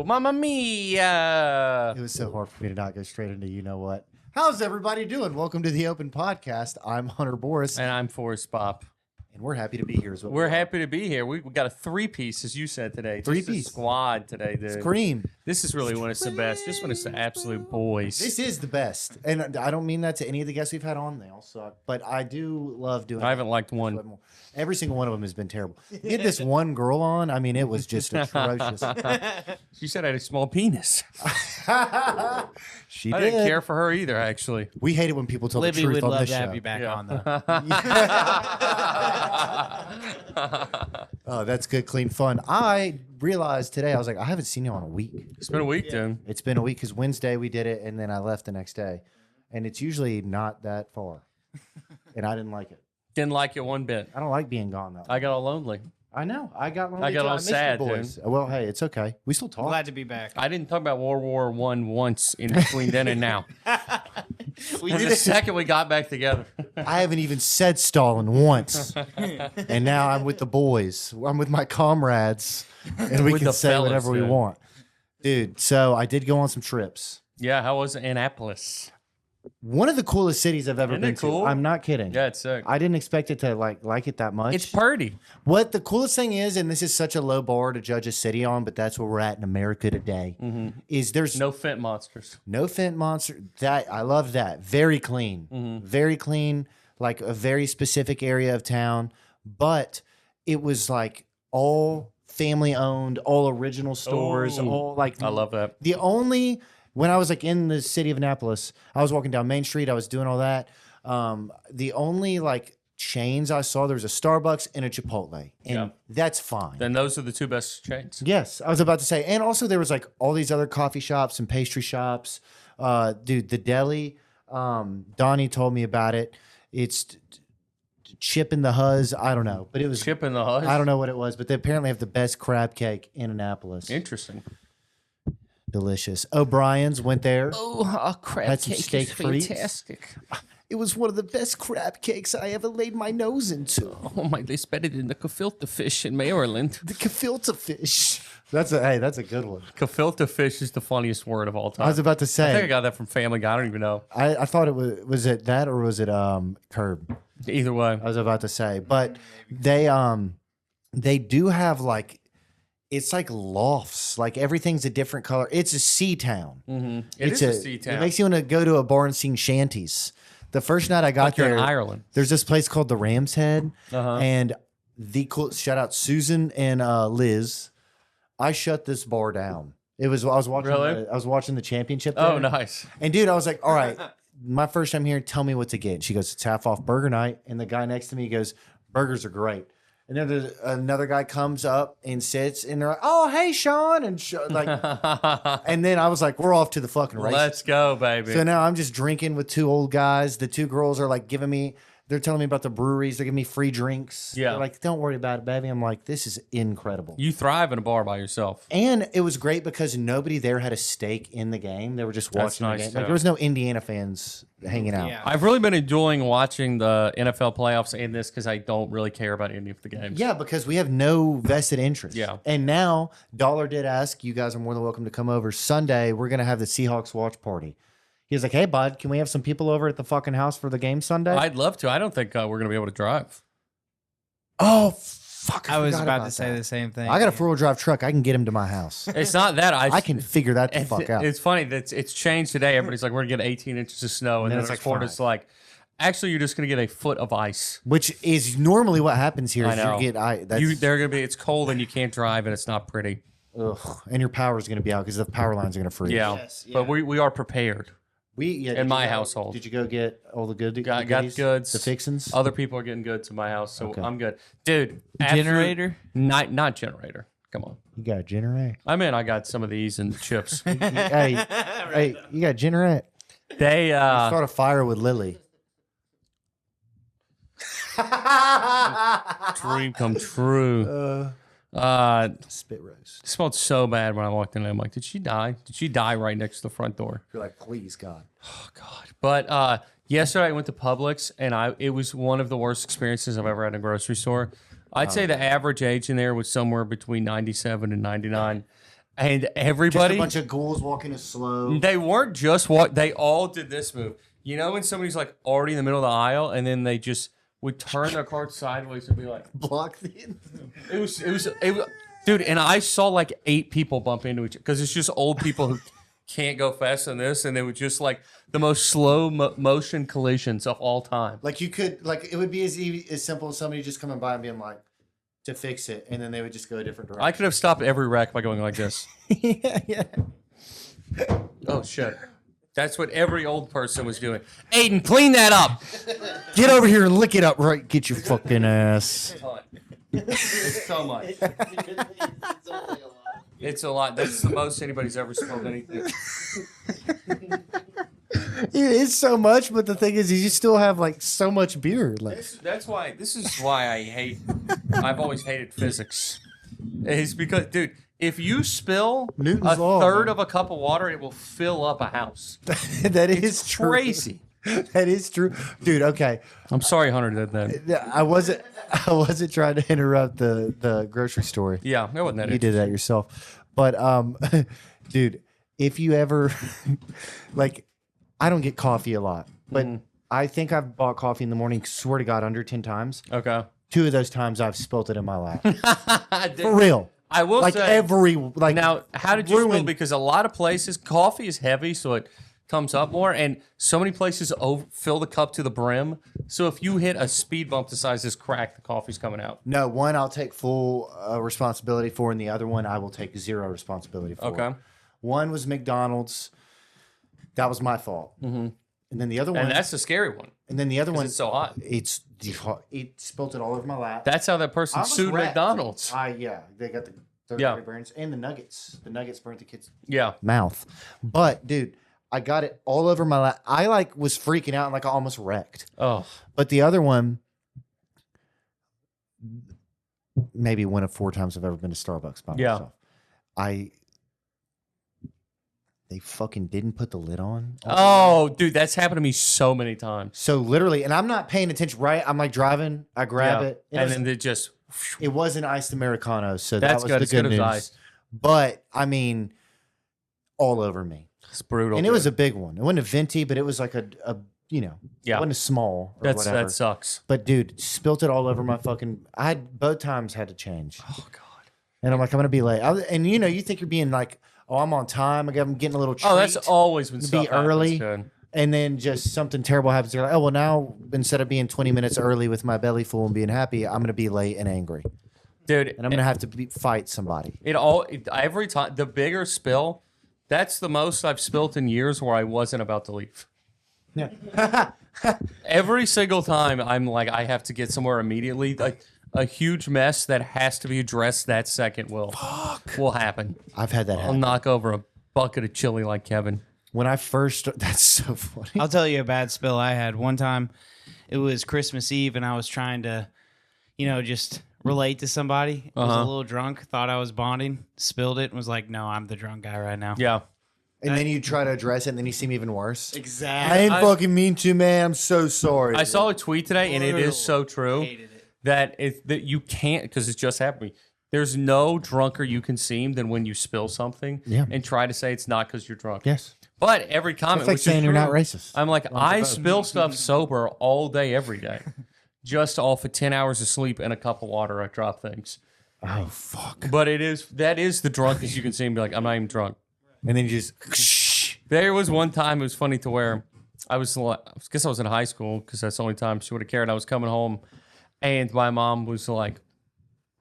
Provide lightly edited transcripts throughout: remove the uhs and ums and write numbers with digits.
Mamma mia! It was so hard for me to not go straight into you know what. How's everybody doing? Welcome to the Open Podcast. I'm Hunter Boris, And I'm Forrest Bop. and we're happy to be here. Is what We're we are. happy to be here. We got a three-piece, as you said today. Just a Three-piece. squad today, dude. Scream. This is really when it's the best. Just when it's the absolute boys. This is the best, and I don't mean that to any of the guests we've had on. They all suck, but I do love doing. I haven't liked one. Every single one of them has been terrible. You had this one girl on. I mean, it was just atrocious. She said I had a small penis. She I did. didn't care for her either, actually. We hate it when people tell Libby the truth would on love this to show. have you back Yeah. on, though. Oh, that's good, clean fun. I realized today, I was like, I haven't seen you in a week. It's been a week, dude. It's been a week because Wednesday we did it, and then I left the next day. And it's usually not that far. And I didn't like it. Didn't like it one bit. I don't like being gone, though. I got all lonely. I know. I got lonely I got too. all missed sad, you boys. Well, hey, it's okay. We still talk. Glad to be back. I didn't talk about World War I once in between then and now. We And did the second we got back together. I haven't even said Stalin once. And now I'm with the boys. I'm with my comrades. And we With can the say fellas, whatever we dude. want. Dude, so I did go on some trips. Yeah, how was Annapolis? One of the coolest cities I've ever Isn't been it cool? to. I'm not kidding. Yeah, it's sick. I didn't expect it to like it that much. It's purty. What the coolest thing is, and this is such a low bar to judge a city on, but that's where we're at in America today, is there's No Fent monsters. no Fent monster. That I love that. Very clean. Very clean, like a very specific area of town. But it was like all family owned, all original stores, Oh. all like I love that. the only when I was like in the city of Annapolis, I was walking down Main Street, I was doing all that. The only like chains I saw, there was a Starbucks and a Chipotle. And Yeah. that's fine. Then those are the two best chains. Yes, I was about to say. And also there was like all these other coffee shops and pastry shops. Dude, the deli, Donnie told me about it. It's Chip in the Huzz. I don't know, but it was Chip in the Huzz. I don't know what it was, but they apparently have the best crab cake in Annapolis. Interesting. Delicious. O'Brien's went there. Oh, crab Had some steak frites. fantastic. It was one of the best crab cakes I ever laid my nose into. Oh my, they better than the gefilte fish in Maryland. The gefilte fish. That's a good one. Gefilte fish is the funniest word of all time. I was about to I think I say. got that from Family Guy. I don't even know. I thought it was it that or was it Curb? Either way. I was about to say, but they do have like it's like lofts, like everything's a different color. It's a sea town. It It's is a sea town. It makes you want to go to a bar and sing shanties. The first night I got Like you're there, in Ireland. there's this place called the Ram's Head, Uh-huh. and the cool shout out Susan and Liz. I shut this bar down. I was watching Really? I was watching the championship. Oh, there. nice. And dude, I was like, all right, my first time here, tell me what to get. She goes, it's half off burger night. And the guy next to me goes, burgers are great. And then there's another guy comes up and sits, and they're like, oh, hey, Sean. And and then I was like, we're off to the fucking races. Let's go, baby. So now I'm just drinking with two old guys. The two girls are like they're telling me about the breweries. They're giving me free drinks. Yeah. They're like, don't worry about it, baby. I'm like, this is incredible. You thrive in a bar by yourself. And it was great because nobody there had a stake in the game. They were just That's watching nice, the game. too. Like, there was no Indiana fans hanging out. Yeah. I've really been enjoying watching the NFL playoffs and this because I don't really care about any of the games. Yeah, because we have no vested interest. Yeah. And now, Dollar did ask, you guys are more than welcome to come over. Sunday, we're going to have the Seahawks watch party. He was like, hey, bud, can we have some people over at the fucking house for the game Sunday? I'd love to. I don't think we're going to be able to drive. Oh, fuck. I was forgot about about to say that. the same thing. I got a four-wheel drive truck. I can get him to my house. It's not that. I can figure that the fuck out. It's funny that it's changed today. Everybody's like, we're going to get 18 inches of snow. And then it's it's like it's like, actually, you're just going to get a foot of ice. Which is normally what happens here. I is know. You get, that's, They're going to be, it's cold and you can't drive and it's not pretty. ugh, and your power's going to be out because the power lines are going to freeze. Yeah. Yes, But yeah. we are prepared. Did In my you go- household. Did you go get all the good? Got goodies? goods. The fixins. Other people are getting good to my house, so Okay. I'm good. Dude, absolute- Generator? Not generator. Come on. You got Generate. I got some of these and the chips. hey, you got Generate. They Start a fire with Lily. dream come true. Spit roast. It smelled so bad when I walked in there. I'm like, did she die? Did she die right next to the front door? You're like, please, God. Oh God. But yesterday I went to Publix and it was one of the worst experiences I've ever had in a grocery store. I'd say the average age in there was somewhere between 97 and 99. and Just a everybody, bunch of ghouls walking as slow. they weren't just walk. They all did this move. You know when somebody's like already in the middle of the aisle, and then they just would turn their cart sideways and be like, Block the. it was, dude. And I saw like 8 people bump into each other because it's just old people who can't go fast on this, and they would just like the most slow motion collisions of all time. Like you could, like it would be as simple as somebody just coming by and being like, to fix it, and then they would just go a different direction. I could have stopped every wreck by going like this. yeah. Oh shit. That's what every old person was doing. Aiden, clean that up. Get over here and lick it up right. Get your fucking ass. It's so much. It's a lot. That's the most anybody's ever spilled anything. It's so much, but the thing is, you still have like so much beer left. That's why. This is why I hate. I've always hated physics. Is because, dude, if you spill Newton's a law, third man. of a cup of water, it will fill up a house. That is It's true. crazy. That is true, dude. Okay, I'm sorry, Hunter did that. I wasn't trying to interrupt the grocery story. Yeah, that wasn't that. You did that yourself, but dude, if you ever like, I don't get coffee a lot, but I think I've bought coffee in the morning. Swear to God, under 10 times. Okay. 2 of those times I've spilt it in my lap. I did- For real. I will Like say. like Now, how did you spill? ruined- Because a lot of places, coffee is heavy, so it comes up more, and so many places fill the cup to the brim. So if you hit a speed bump the size of this crack, the coffee's coming out. No, one I'll take full responsibility for, and the other one I will take zero responsibility for. Okay. One was McDonald's. That was my fault. Mm-hmm. And then the other one, And that's the scary one. one, It's so hot. it spilt it all over my lap. That's how that I person almost sued wrecked. McDonald's. Yeah, they got the third Yeah. degree burns and the nuggets. The nuggets burnt the kid's Yeah. mouth. But dude, I got it all over my lap. I like was freaking out and like I almost wrecked. Oh, But the other one, maybe one of 4 times I've ever been to Starbucks by Yeah. myself. They fucking didn't put the lid on. oh, dude, that's happened to me so many times. So literally, and I'm not paying attention, right? I'm like driving, I grab Yeah. it. And then it just. It was an iced Americano, so That's that was good. the It's good good as news. ice. But I mean, all over me. It's brutal. And it dude. was a big one. It wasn't a venti, but it was like a you know, Yeah. it wasn't a small or whatever. That sucks. But dude, spilt it all over my fucking. I had both times had to change, Oh god. and I'm like, I'm gonna be late. And you know, you think you're being like, oh, I'm on time. I'm getting a little treat. Oh, that's always when Be stuff happens, early. dude. And then just something terrible happens. You're like, oh well, now instead of being 20 minutes early with my belly full and being happy, I'm gonna be late and angry, Dude, and I'm gonna have to fight somebody. every time the bigger spill, that's the most I've spilt in years where I wasn't about to leave. Yeah. Every single time I'm like I have to get somewhere immediately, like a huge mess that has to be addressed that second will happen. I've had that I'll happen. knock over a bucket of chili like Kevin. When I first, that's so funny. I'll tell you a bad spill I had. One time, it was Christmas Eve, and I was trying to, just relate to somebody. I was a little drunk, thought I was bonding, spilled it, and was like, no, I'm the drunk guy right now. Yeah. And then you try to address it, and then you seem even worse. Exactly. I ain't fucking mean to, man. I'm so sorry. I saw a tweet today, and it is so true. Hated it. that you can't, because it's just happened to me. There's no drunker you can seem than when you spill something Yeah. and try to say it's not because you're drunk. Yes. But every comment, It's like which is saying you're not true, racist. I'm like, I spill stuff sober all day, every day, just off of 10 hours of sleep and a cup of water. I drop things. Oh fuck. But that is the drunkest you can see and be like, I'm not even drunk. And then you just. There was one time, it was funny to where I guess I was in high school because that's the only time she would have cared. I was coming home and my mom was like,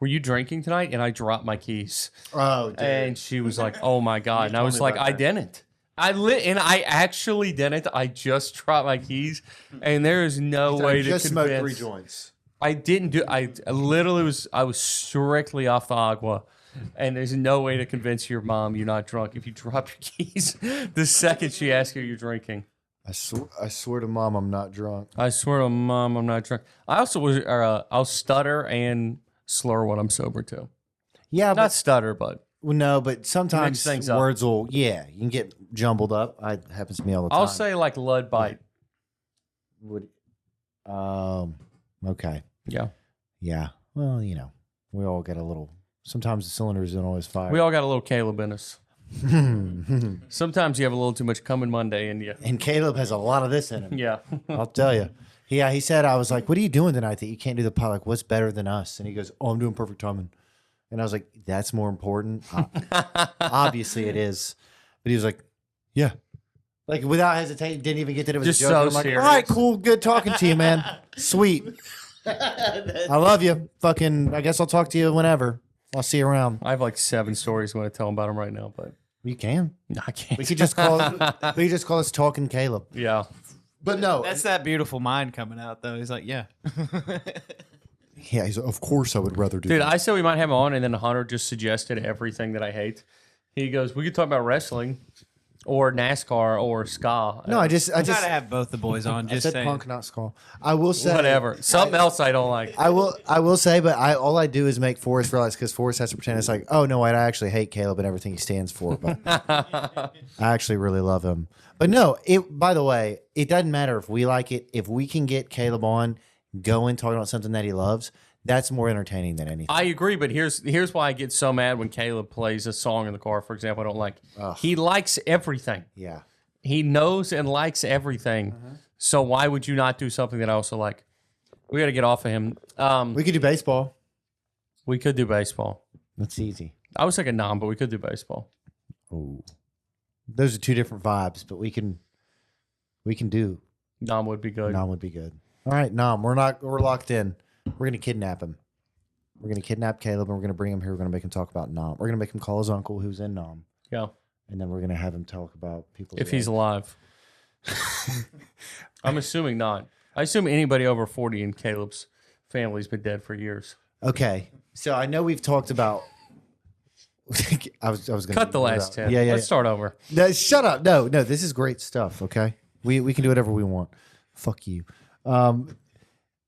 were you drinking tonight? And I dropped my keys. Oh, dude. And she was like, oh my God. And I told was me like, about I that. didn't. And I actually didn't. I just dropped my keys. And there is no way to just smoked 3 convince. joints. I didn't do. I literally was strictly off the agua, and there's no way to convince your mom you're not drunk if you drop your keys the second she asks you you're drinking. I swear to mom, I'm not drunk. I swear to mom, I'm not drunk. I also I'll stutter and slur when I'm sober too. Yeah, Not but stutter, but no, but sometimes things up. words will. Yeah, you can get jumbled up. It happens to me all the time. I'll say like Lud bite. Would. Okay. Yeah. Yeah. Well, we all get a little Sometimes the cylinders don't always fire. We all got a little Caleb in us. Sometimes you have a little too much coming Monday in you. And Caleb has a lot of this in him. Yeah. I'll tell you. Yeah, he said, I was like, what are you doing tonight that you can't do the pod? Like, what's better than us? And he goes, oh, I'm doing perfect timing. And I was like, that's more important. Obviously it is. But he was like, yeah. Like, without hesitating, didn't even get that it was Just a joke. so And I'm like, serious. all right, cool. Good talking to you, man. Sweet. I love you. Fucking, I guess I'll talk to you whenever. I'll see you around. I have like 7 stories I want to tell about him right now, but You can. no, I can't. We could just call us Talking Caleb. Yeah. But no. That's that beautiful mind coming out, though. He's like, yeah. Yeah, he's of course I would rather do Dude, that. I said we might have him on, and then Hunter just suggested everything that I hate. He goes, we could talk about wrestling or NASCAR or ska. No, I just Gotta have both the boys on. I Just said saying. punk, not skull. I will say whatever. Something else I don't like. I will say, but all I do is make Forrest realize because Forrest has to pretend it's like, oh no, wait, I actually hate Caleb and everything he stands for, but I actually really love him. But no, by the way, it doesn't matter if we like it. If we can get Caleb on, going talking about something that he loves, that's more entertaining than anything. I agree, but here's why I get so mad when Caleb plays a song in the car, for example, I don't like. Ugh. He likes everything. Yeah. He knows and likes everything. So why would you not do something that I also like? We got to get off of him. We could do baseball. We could do baseball. That's easy. I was thinking but we could do baseball. Oh. Those are two different vibes, but we can do. Nom would be good. Nom would be good. All right, Nom, we're locked in. We're gonna kidnap him. We're gonna kidnap Caleb and we're gonna bring him here. We're gonna make him talk about Nom. We're gonna make him call his uncle who's in Nom. Yeah. And then we're gonna have him talk about people. If he's alive. I'm assuming not. I assume anybody over 40 in Caleb's family's been dead for years. Okay. So I know we've talked about I was gonna Cut the last 10. Yeah. Let's start over. No, shut up. No, this is great stuff, okay? We can do whatever we want. Fuck you.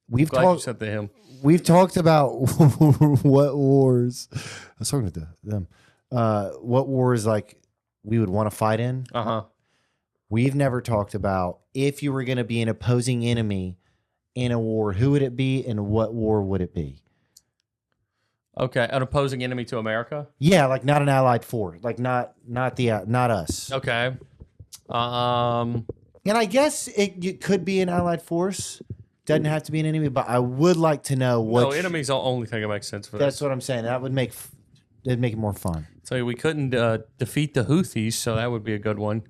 We've Glad you talked said to him. We've talked about what wars. I was talking to them. What wars like we would want to fight in. Uh-huh. We've never talked about if you were going to be an opposing enemy in a war, who would it be and what war would it be? Okay, an opposing enemy to America? Yeah, like not an allied force, like not us. Okay. And I guess it could be an allied force. Doesn't have to be an enemy, but I would like to know what. No, enemy's the only thing that makes sense for That's this. what I'm saying. That would it'd make it more fun. So we couldn't defeat the Houthis, so that would be a good one.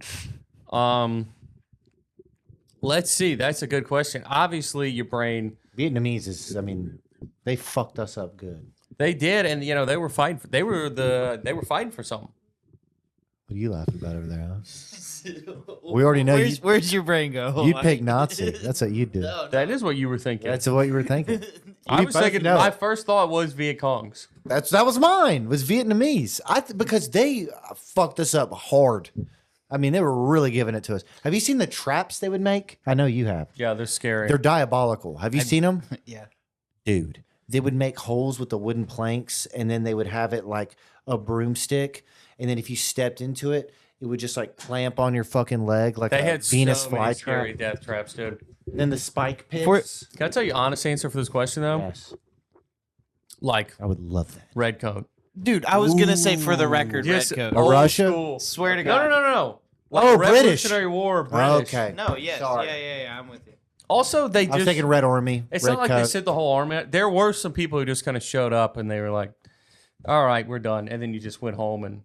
Let's see. That's a good question. Obviously, your brain. Vietnamese is. I mean, they fucked us up good. They did, and they were fighting. They were fighting for something. What are you laughing about over there? Huh? We already know Where's your brain go? you'd pick Nazi. That's what you'd do. That is what you were thinking. That's what you were thinking. I was both thinking. know My it. first thought was Viet Congs. That was mine. Was Vietnamese. Because they fucked us up hard. I mean, they were really giving it to us. Have you seen the traps they would make? I know you have. Yeah, they're scary. They're diabolical. Have you seen them? Yeah. Dude, they would make holes with the wooden planks and then they would have it like a broomstick. And then if you stepped into it, it would just like clamp on your fucking leg like They a had Venus so many flytrap. scary death traps, dude. Then the spike pits. Can I tell you honest answer for this question though? Yes, Like I would love that. red coat. Dude, I was going to say for the record, Just red coat. old Russia? school. Swear to No, God. no. Like Oh, British. Revolutionary War, British. Okay. No, yes. Sorry. Yeah, I'm with you. Also, they I was just. thinking Red Army. It's red not like coat. they sent the whole army. There were some people who just kind of showed up and they were like, "All right, we're done," and then you just went home and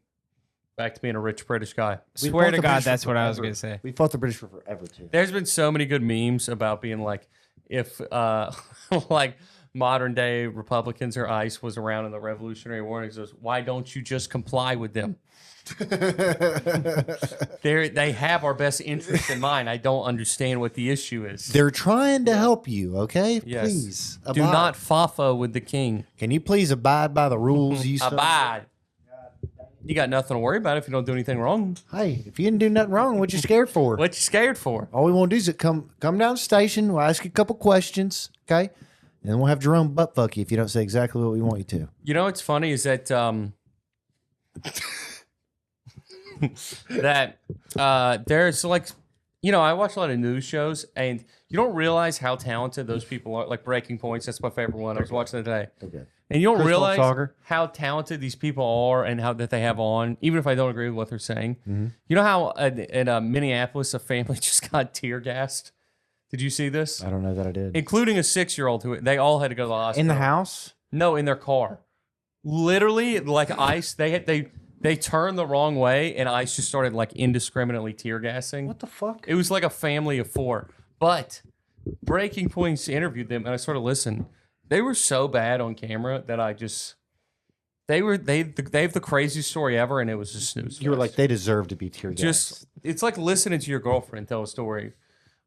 back to being a rich British guy. We Swear fought to the God, British that's for what I was forever. going to say. We fought the British for forever too. There's been so many good memes about being like, if like modern day Republicans or ICE was around in the Revolutionary War, and he says, "Why don't you just comply with them? They have our best interest in mind. I don't understand what the issue is." They're trying to help you, okay? Yes. Please. Do abide. not fafo with the king. Can you please abide by the rules you set? Abide. You got nothing to worry about if you don't do anything wrong. Hey, if you didn't do nothing wrong, what you scared for? What you scared for? All we want to do is come down to the station. We'll ask you a couple questions, okay? And then we'll have Jerome butt fuck you if you don't say exactly what we want you to. You know what's funny is that there's like, I watch a lot of news shows and you don't realize how talented those people are. Like Breaking Points, that's my favorite one. I was watching it today. Okay. And you don't Crystal realize Soccer. how talented these people are and how that they have on, even if I don't agree with what they're saying. Mm-hmm. You know how in Minneapolis, a family just got tear gassed? Did you see this? I don't know that I did. Including a 6-year-old who they all had to go to the hospital. In the house? No, in their car. Literally, like ice. They turned the wrong way, and ice just started like indiscriminately tear gassing. What the fuck? It was like a family of 4. But Breaking Points interviewed them, and I sort of listened. They were so bad on camera that I just they have the craziest story ever, and it was a snooze. You were fest. like, they deserve to be tear gassed. Just it's like listening to your girlfriend tell a story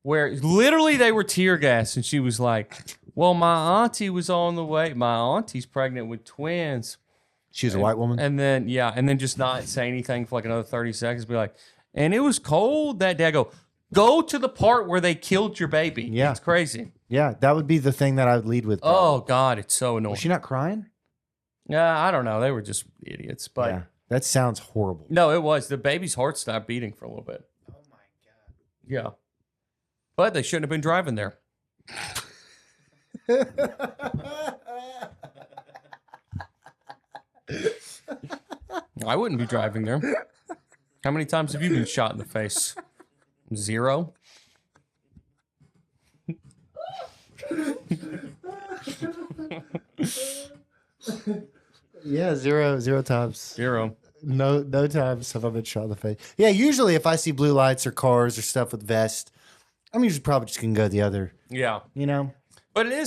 where literally they were tear gassed, and she was like, "Well, my auntie was on the way. My auntie's pregnant with twins." She was a white woman? And then just not say anything for like another 30 seconds. Be like, and it was cold that day. I go to the part where they killed your baby. Yeah. It's crazy. Yeah, that would be the thing that I would lead with. Oh God, it's so annoying. Was she not crying? Yeah, I don't know. They were just idiots. But Yeah, that sounds horrible. no, it was. The baby's heart stopped beating for a little bit. Oh my God. Yeah. But they shouldn't have been driving there. I wouldn't be driving there. How many times have you been shot in the face? 0? Yeah, zero times. 0. No times have I been shot in the face. Yeah, usually if I see blue lights or cars or stuff with vests, I'm usually probably just gonna go the other. Yeah. You know? But it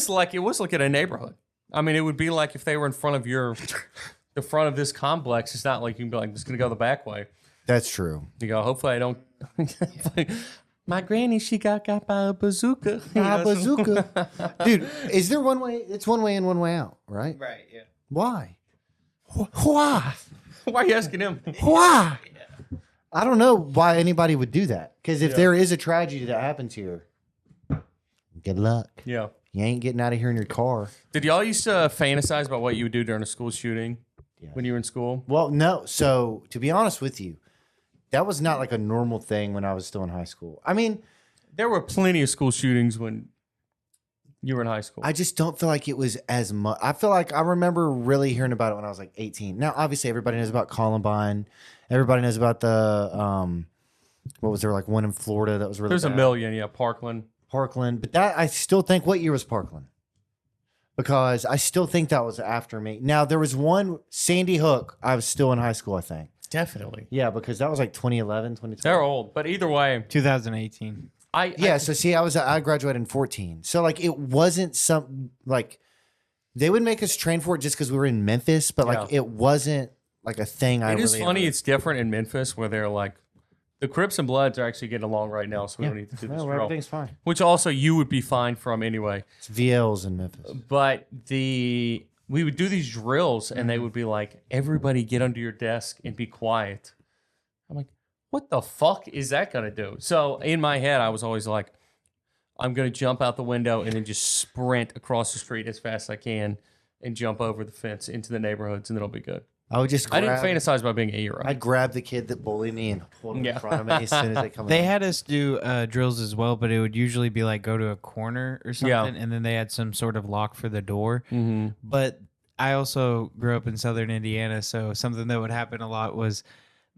was like in a neighborhood. I mean, it would be like if they were in front of the front of this complex. It's not like you can be like, just gonna go the back way. That's true. You go, hopefully I don't. My granny, she got by a bazooka. Bazooka. Dude, is there one way? It's one way in, one way out, right? Right. Yeah. Why? Why? Why are you asking him? Why? I don't know why anybody would do that. Because if there is a tragedy that happens here, good luck. Yeah. You ain't getting out of here in your car. Did y'all used to fantasize about what you would do during a school shooting when you were in school? Well, no. So to be honest with you, that was not like a normal thing when I was still in high school. I mean, There were plenty of school shootings when you were in high school. I just don't feel like it was as much. I feel like I remember really hearing about it when I was like 18. Now, obviously, everybody knows about Columbine. Everybody knows about the what was there, like one in Florida that was really There's a bad? million, yeah. Parkland. Parkland. But that, I still think, what year was Parkland? Because I still think that was after me. Now, there was one, Sandy Hook. I was still in high school, I think. Definitely. Yeah, because that was like 2011, 2012. They're old, but either way, 2018. Yeah, so see, I graduated in 14. So like it wasn't some like they would make us train for it just because we were in Memphis, but like Yeah. it wasn't like a thing. It is funny. It's different in Memphis where they're like, the Crips and Bloods are actually getting along right now, so we don't need to do this no, drill. everything's fine. Which also you would be fine from anyway. It's VLs in Memphis. But we would do these drills and they would be like, everybody get under your desk and be quiet. I'm like, what the fuck is that going to do? So in my head, I was always like, I'm going to jump out the window and then just sprint across the street as fast as I can and jump over the fence into the neighborhoods and it'll be good. I would just I didn't fantasize about being a hero. I'd grab the kid that bullied me and pull him Yeah. in front of me as soon as they come They in. had us do drills as well, but it would usually be like go to a corner or something, Yeah. and then they had some sort of lock for the door. Mm-hmm. But I also grew up in Southern Indiana, so something that would happen a lot was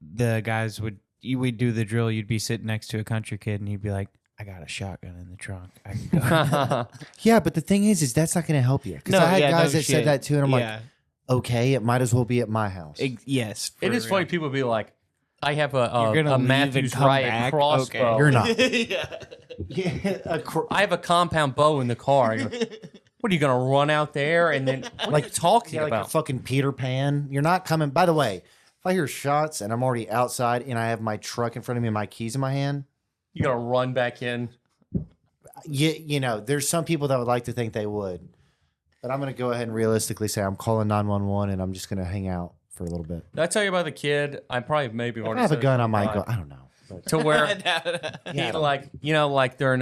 the guys we'd do the drill. You'd be sitting next to a country kid, and he'd be like, "I got a shotgun in the trunk. I can go." Yeah, but the thing is that's not going to help you. Because No, I had yeah, guys no that shit. said that too, and I'm Yeah. like, okay, it might as well be at my house. Yes, It for is real. funny. People be like, I have You're gonna a leave Matthews and come Riot back? crossbow. Okay. You're not. Yeah. I have a compound bow in the car. I go, what are you going to run out there? And then, what are you talking Yeah, like about? a fucking Peter Pan. You're not coming. By the way, if I hear shots and I'm already outside and I have my truck in front of me and my keys in my hand, You going to run back in? you know, there's some people that would like to think they would. But I'm going to go ahead and realistically say I'm calling 911 and I'm just going to hang out for a little bit. Did I tell you about the kid? I probably maybe If already I have a said it gun, to I you, might but- go. I don't know. But To where he Yeah. like, you know, like during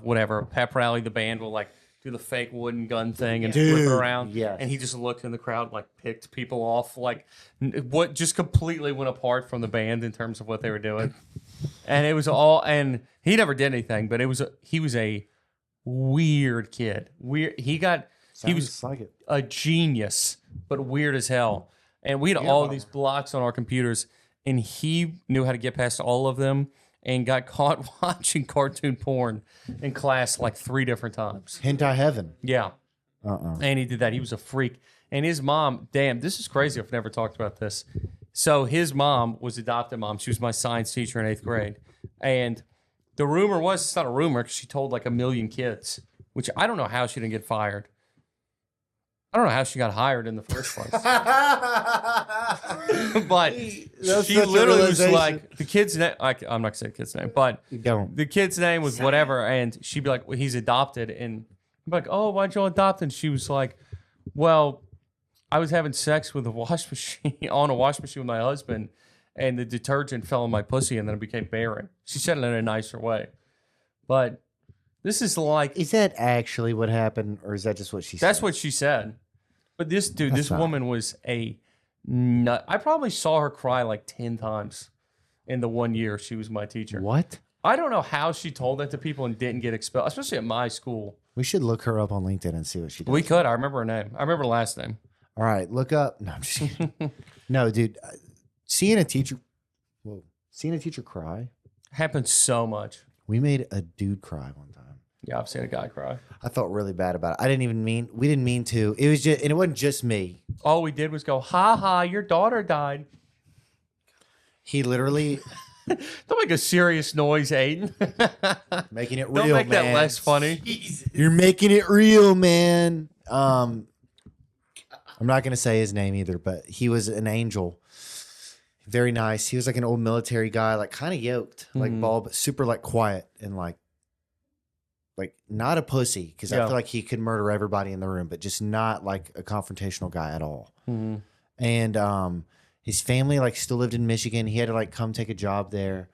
whatever pep rally, the band will like do the fake wooden gun thing and flip Dude, it around. yes. And he just looked in the crowd, like picked people off, like what just completely went apart from the band in terms of what they were doing. And it was all, and he never did anything, but he was a weird kid. Weird. He was Sounds like it. a genius, but weird as hell. And we had all these blocks on our computers, and he knew how to get past all of them and got caught watching cartoon porn in class like 3 different times. Hentai heaven. Yeah. And he did that. He was a freak. And his mom, damn, this is crazy. I've never talked about this. So his mom was adopted mom. She was my science teacher in 8th grade. And the rumor was, it's not a rumor, because she told like 1 million kids, which I don't know how she didn't get fired. I don't know how she got hired in the first place. But she literally was like, the kid's name, I'm not going to say the kid's name, but Don't. the kid's name was whatever. And she'd be like, well, he's adopted. And I'm like, oh, why'd you adopt? And she was like, well, I was having sex with a wash machine on a wash machine with my husband, and the detergent fell in my pussy, and then it became barren. She said it in a nicer way. But this is like, Is that actually what happened, or is that just what she said? that's what she said. But this dude, That's this not- woman was a nut. I probably saw her cry like 10 times in the 1 year she was my teacher. What? I don't know how she told that to people and didn't get expelled, especially at my school. We should look her up on LinkedIn and see what she does. We could. I remember her name. I remember her last name. All right, look up. No, I'm just kidding. No, dude. Seeing a teacher cry. Happens so much. We made a dude cry one time. Yeah, I've seen a guy cry. I felt really bad about it. We didn't mean to. It was just, and it wasn't just me. All we did was go, ha ha, your daughter died. He literally Don't make a serious noise, Aiden. making it real, Don't make man. that less funny. You're making it real, man. I'm not gonna say his name either, but he was an angel. Very nice. He was like an old military guy, like kind of yoked, like bald, but super like quiet and like not a pussy, because I Yeah. feel like he could murder everybody in the room, but just not like a confrontational guy at all. Mhm. And his family like still lived in Michigan. He had to like come take a job there,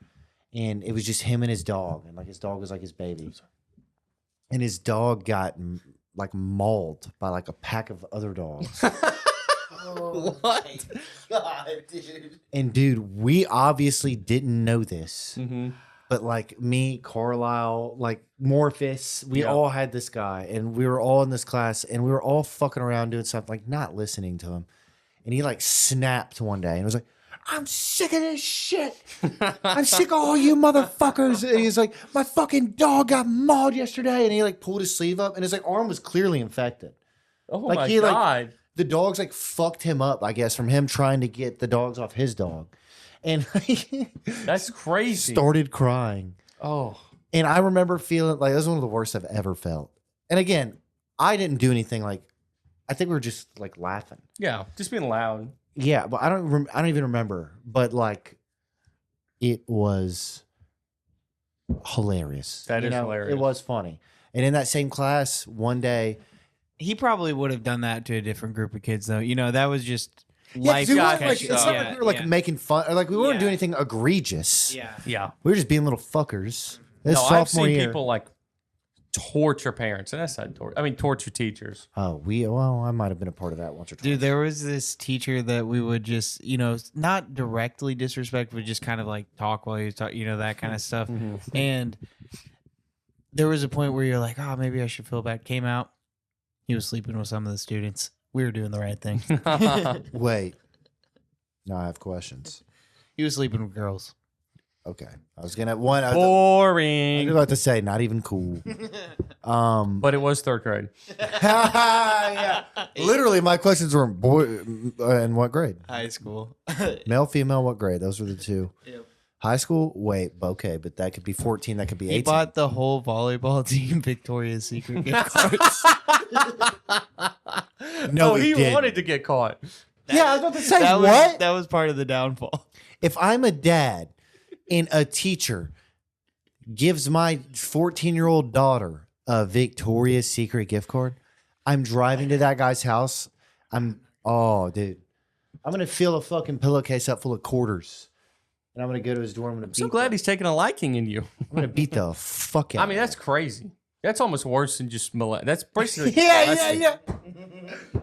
and it was just him and his dog, and like his dog was like his baby, and his dog got like mauled by like a pack of other dogs. What? God, dude. And dude, we obviously didn't know this, Mm-hmm. but like me, Carlisle, like Morphus, we Yeah. all had this guy, and we were all in this class, and we were all fucking around doing something, like not listening to him. And he like snapped one day and was like, I'm sick of this shit. I'm sick of all you motherfuckers. And he's like, my fucking dog got mauled yesterday. And he like pulled his sleeve up, and his like arm was clearly infected. Oh Like, my he, like- God. The dogs like fucked him up, I guess, from him trying to get the dogs off his dog. And That's crazy. started crying. Oh. And I remember feeling like that was one of the worst I've ever felt. And again, I didn't do anything. Like, I think we were just like laughing. Yeah, just being loud. Yeah, but I don't even remember. But like, it was hilarious. That You is know, hilarious. It was funny. And in that same class, one day, He probably would have done that to a different group of kids, though. You know, that was just yeah, 'cause life. we weren't, gotcha. like, it's not like we were like making fun, or like we weren't Yeah. doing anything egregious. Yeah. Yeah. We were just being little fuckers. This No, I've sophomore seen year. people like torture parents, and that's not torture. I mean, torture teachers. Oh, well, I might have been a part of that once or twice. Dude, there was this teacher that we would just, you know, not directly disrespect, but just kind of like talk while he was talking, you know, that kind of stuff. And there was a point where you're like, oh, maybe I should feel bad. Came out, he was sleeping with some of the students. We were doing the right thing. Wait. No, I have questions. He was sleeping with girls. Okay. I was I was Boring. about to say, not even cool. But it was 3rd grade. Yeah. Literally, my questions were boy in what grade? High school. Male, female, what grade? Those were the two. Yep. High school? Wait, okay, but that could be 14, that could be 18. He bought the whole volleyball team Victoria's Secret gift cards. No, oh, he he didn't. wanted to get caught. Yeah, I was about to say, that what? that was part of the downfall. If I'm a dad and a teacher gives my 14-year-old daughter a Victoria's Secret gift card, I'm driving to that guy's house. Oh, dude. I'm going to fill a fucking pillowcase up full of quarters. And I'm going to go to his door. I'm going to So glad he's taking a liking in you. I'm going to beat the fuck out I mean, that's crazy. That's almost worse than just That's basically yeah.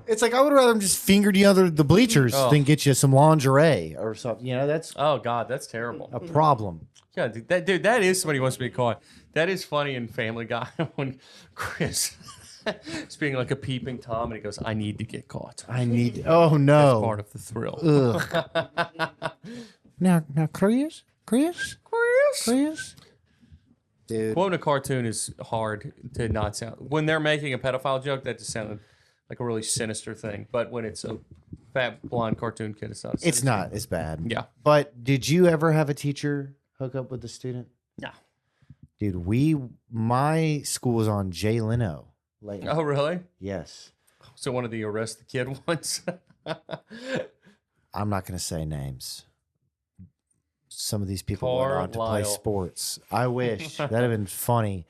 It's like I would rather him just fingered you under the bleachers Oh. than get you some lingerie or something. You know, that's Oh God, that's terrible. a problem. Yeah, dude, that is somebody who wants to be caught. That is funny in Family Guy when Chris It's being like a peeping Tom, and he goes, "I need to get caught." I need. Oh no. Part of the thrill. Ugh. Now, Chris, dude. Quoting a cartoon is hard to not sound. When they're making a pedophile joke, that just sounded like a really sinister thing. But when it's a fat blonde cartoon kid, it's not. It's sinister. not. It's bad. Yeah. But did you ever have a teacher hook up with a student? No. Dude, my school was on Jay Leno. Lately. Oh, really? Yes. So one of the arrest the kid ones. I'm not going to say names. Some of these people went on to play Carlisle. sports. I wish. That'd have been funny.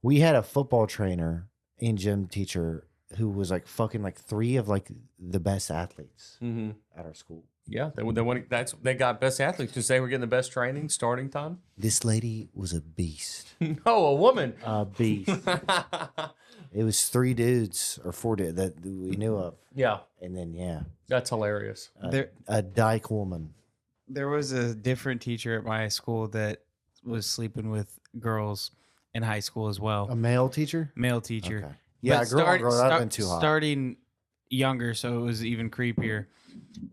We had a football trainer and gym teacher who was like fucking like 3 of like the best athletes Mm-hmm. at our school. Yeah, they got best athletes because they were getting the best training starting time. This lady was a beast. Oh, a woman. A beast. It was 3 dudes or 4 dudes that we knew of. Yeah, And then, yeah, that's hilarious. a dyke woman. There was a different teacher at my school that was sleeping with girls in high school as well. A male teacher? Male teacher. Okay. Yeah, But girl on girl, that'd been too hot. Starting younger, so it was even creepier.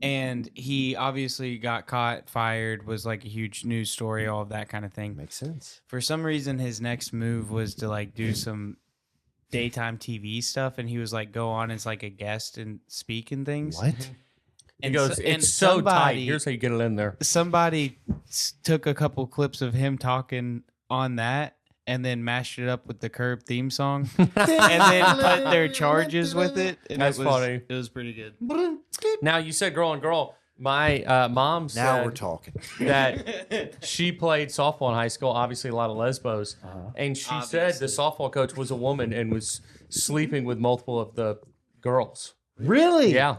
And he obviously got caught, fired, was like a huge news story, all of that kind of thing. Makes sense. For some reason, his next move was to like do some daytime TV stuff, and he was like go on as like a guest and speak and things. What? He And goes, so- it's and so tight. somebody- Here's how you get it in there. Somebody took a couple clips of him talking on that and then mashed it up with the Curb theme song and then put their charges with it. And That's it was, funny. It was pretty good. Now you said girl on girl. My mom said Now we're talking. that she played softball in high school. Obviously, a lot of lesbos, and she said the softball coach was a woman and was sleeping with multiple of the girls. Really? Yeah,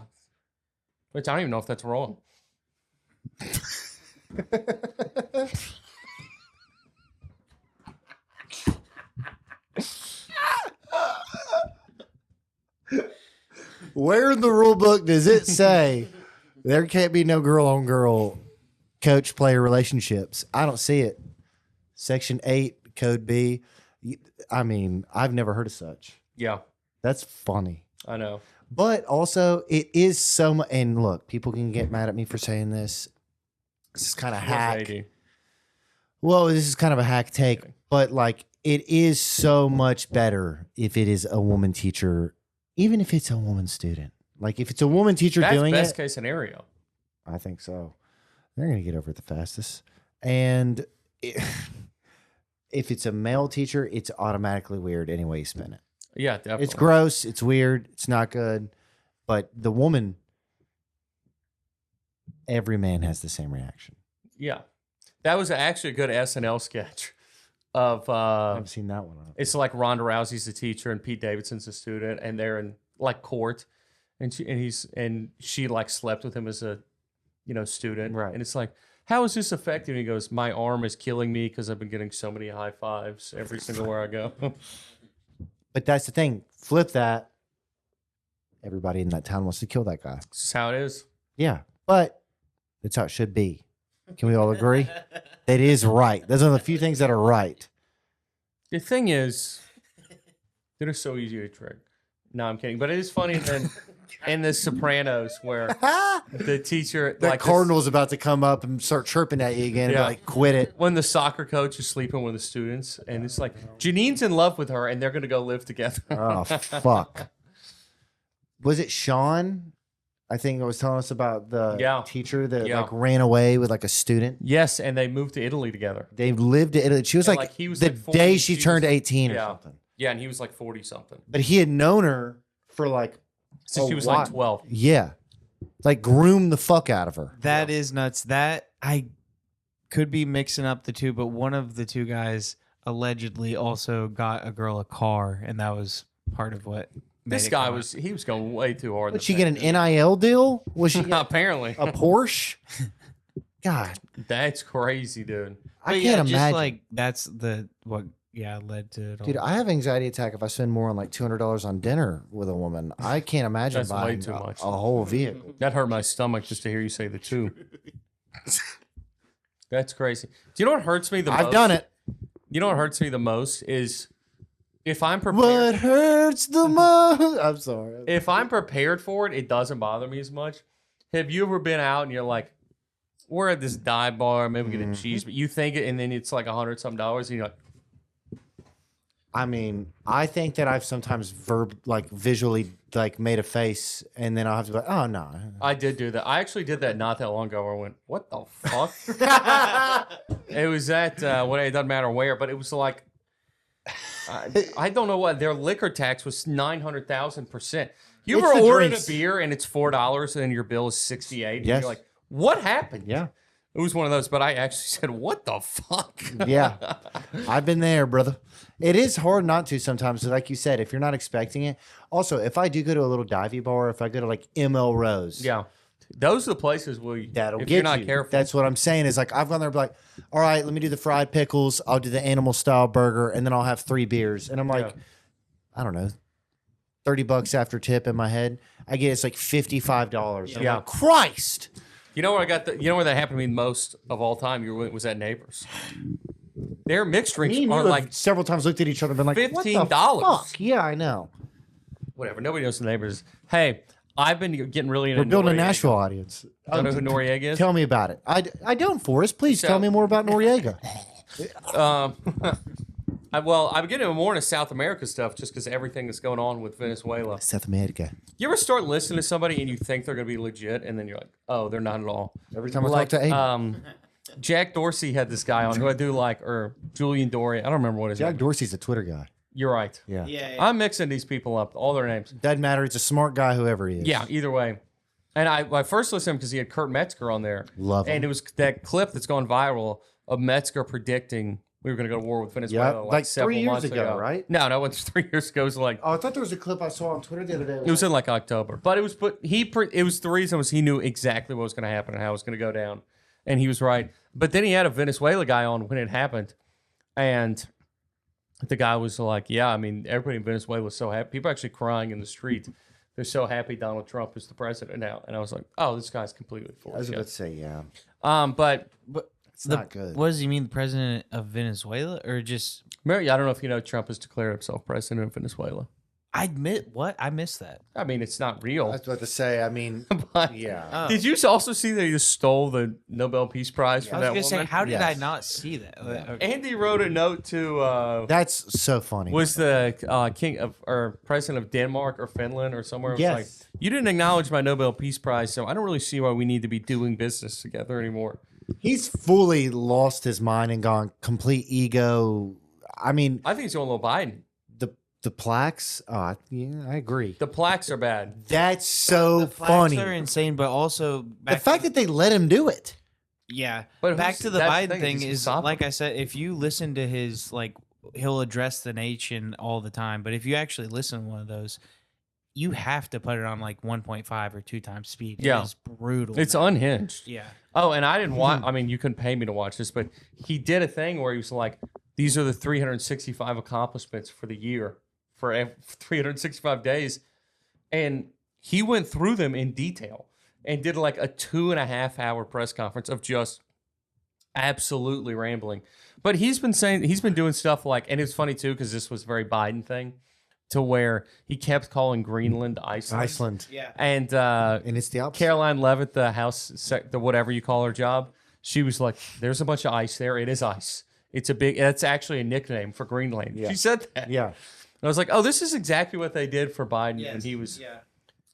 which I don't even know if that's wrong. Where in the rule book does it say there can't be no girl on girl coach player relationships? I don't see it. Section 8, Code B. I mean, I've never heard of such. Yeah, That's funny. I know. But also, it is so much. And look, people can get mad at me for saying this. This is kind of hack. Lady. Well, this is kind of a hack take, but like it is so much better if it is a woman teacher, even if it's a woman student. Like if it's a woman teacher That's doing best it, case scenario. I think so. They're going to get over it the fastest. And if it's a male teacher, it's automatically weird any way you spin it. Yeah, definitely. It's gross. It's weird. It's not good. But the woman, every man has the same reaction. Yeah, that was actually a good SNL sketch. Of I haven't seen that one. it's like Ronda Rousey's the teacher and Pete Davidson's a student, and they're in like court, and she like slept with him as a student, Right. And it's like, how is this effective? And he goes, my arm is killing me because I've been getting so many high fives every single where I go. But that's the thing. Flip that. Everybody in that town wants to kill that guy. This is how it is. Yeah, but that's how it should be. Can we all agree? That is right. Those are the few things that are right. The thing is, they're so easy to trick. No, I'm kidding. But it is funny in The Sopranos where the teacher, The like this- Cardinal's about to come up and start chirping at you again and be Yeah. like, quit it. when the soccer coach is sleeping with the students, and it's like Janine's in love with her, and they're gonna go live together. Oh, fuck. Was it Sean? I think it was telling us about the Yeah. teacher that Yeah. like ran away with like a student. Yes, and they moved to Italy together. They lived in Italy. She was And, like, like, he was the like 40, day she she turned was- 18 or yeah. something. Yeah, and he was like 40 something. But he had known her for like, Since a she was while. like 12. Yeah. Like groomed the fuck out of her. That is nuts. That I could be mixing up the two, but one of the two guys allegedly also got a girl a car, and that was part of what made This it guy come was going way too hard. Did she get an NIL deal? Was she NIL? Apparently. a Porsche? God, That's crazy, dude. I But can't just imagine. like that's what led to it all. Dude, I have anxiety attack if I spend more on like $200 on dinner with a woman. I can't imagine That's way buying too much. a whole vehicle. That hurt my stomach just to hear you say the two. That's crazy. Do you know what hurts me the most? I've done it. You know what hurts me the most is If I'm prepared, What hurts the most? I'm sorry. if I'm prepared for it, it doesn't bother me as much. Have you ever been out and you're like, we're at this dive bar, maybe we get a cheese, but you think it, and then it's like $100 some, and you're like, I mean, I think that I've sometimes visually like made a face, and then I'll have to be like, oh no. I did do that. I actually did that not that long ago. Where I went, what the fuck? It was at it doesn't matter where, but it was like I don't know what their liquor tax was 900,000%. You It's ever the ordering drinks. a beer and it's $4 and your bill is 68? And Yes. you're like, what happened? Yeah. It was one of those, but I actually said, what the fuck? Yeah. I've been there, brother. It is hard not to sometimes. Like you said, if you're not expecting it. Also, if I do go to a little divey bar, if I go to like ML Rose, Yeah. Those are the places where you, that'll if get you're not you. careful. That's what I'm saying is like, I've gone there and be like, all right, let me do the fried pickles. I'll do the animal style burger, and then I'll have 3 beers. And I'm like, Yeah. I don't know, $30 after tip in my head. I get it's like $55. And I'm Yeah. like, Christ. You know where I got the? You know where that happened to me most of all time? Was at Neighbors. Their mixed drinks Me and you are have like several times looked at each other and been like, $15. What the fuck? Yeah, I know. whatever. Nobody knows the Neighbors. Hey, I've been getting really into. We're building a Noriega. Nashville audience. I don't know who Noriega is. Tell me about it. I don't, Forrest. Please So- tell me more about Noriega. I'm getting more into South America stuff just because everything that's going on with Venezuela. South America. You ever start listening to somebody and you think they're going to be legit, and then you're like, oh, they're not at all. Every time I Like, talk to Aiden, Jack Dorsey had this guy on who I do like, or Julian Dory. I don't remember what his Jack name. Dorsey's a Twitter guy. You're right. Yeah. I'm mixing these people up, all their names. Doesn't matter. He's a smart guy, whoever he is. Yeah, either way. And I first listened to him because he had Kurt Metzger on there. Love him. And it was that clip that's gone viral of Metzger predicting we were going to go to war with Venezuela like 3 several years months ago, right? No, it was 3 years ago. It was like Oh, I thought there was a clip I saw on Twitter the other day. it was in like October, but it was it was the reason was he knew exactly what was going to happen and how it was going to go down, and he was right. But then he had a Venezuela guy on when it happened, and the guy was like, "Yeah, I mean, everybody in Venezuela was so happy. People are actually crying in the street. They're so happy Donald Trump is the president now." And I was like, "Oh, this guy's completely full I of was about shit." to say, yeah. But It's not good. What does he mean, the president of Venezuela, or just? Mary, I don't know if you know, Trump has declared himself president of Venezuela. I admit what I missed that. I mean, it's not I real. was about to say, I mean, But yeah. did you also see that he just stole the Nobel Peace Prize I from was that gonna say, woman? how did Yes. I not see that? Okay. Andy wrote a note to That's so funny. was the king of or president of Denmark or Finland or somewhere. It was Yes. like, you didn't acknowledge my Nobel Peace Prize, so I don't really see why we need to be doing business together anymore. He's fully lost his mind and gone complete ego. I mean, I think he's going a little Biden. the plaques. Oh, yeah, I agree. The plaques are bad. That's so The flags funny. are insane, but also The fact that they let him do it. yeah. But Back who's- to the that's Biden the thing, thing he's is stop like I said, if you listen to his he'll address the nation all the time, but if you actually listen to one of those, you have to put it on like 1.5 or 2 times speed. Yeah. It's brutal. It's unhinged. yeah. Oh, and I didn't watch. I mean, you couldn't pay me to watch this, but he did a thing where he was like, "These are the 365 accomplishments for the year, for 365 days," and he went through them in detail and did like a 2.5 hour press conference of just absolutely rambling. But he's been doing stuff like, and it's funny too because this was a very Biden thing, to where he kept calling Greenland Iceland. Yeah. And And it's the opposite. Caroline Levitt, the the whatever you call her job, she was like, "There's a bunch of ice there. It is ice. It's a big. That's actually a nickname for Greenland." Yeah. She said that. Yeah. And I was like, "Oh, this is exactly what they did for Biden." And he was. Yeah.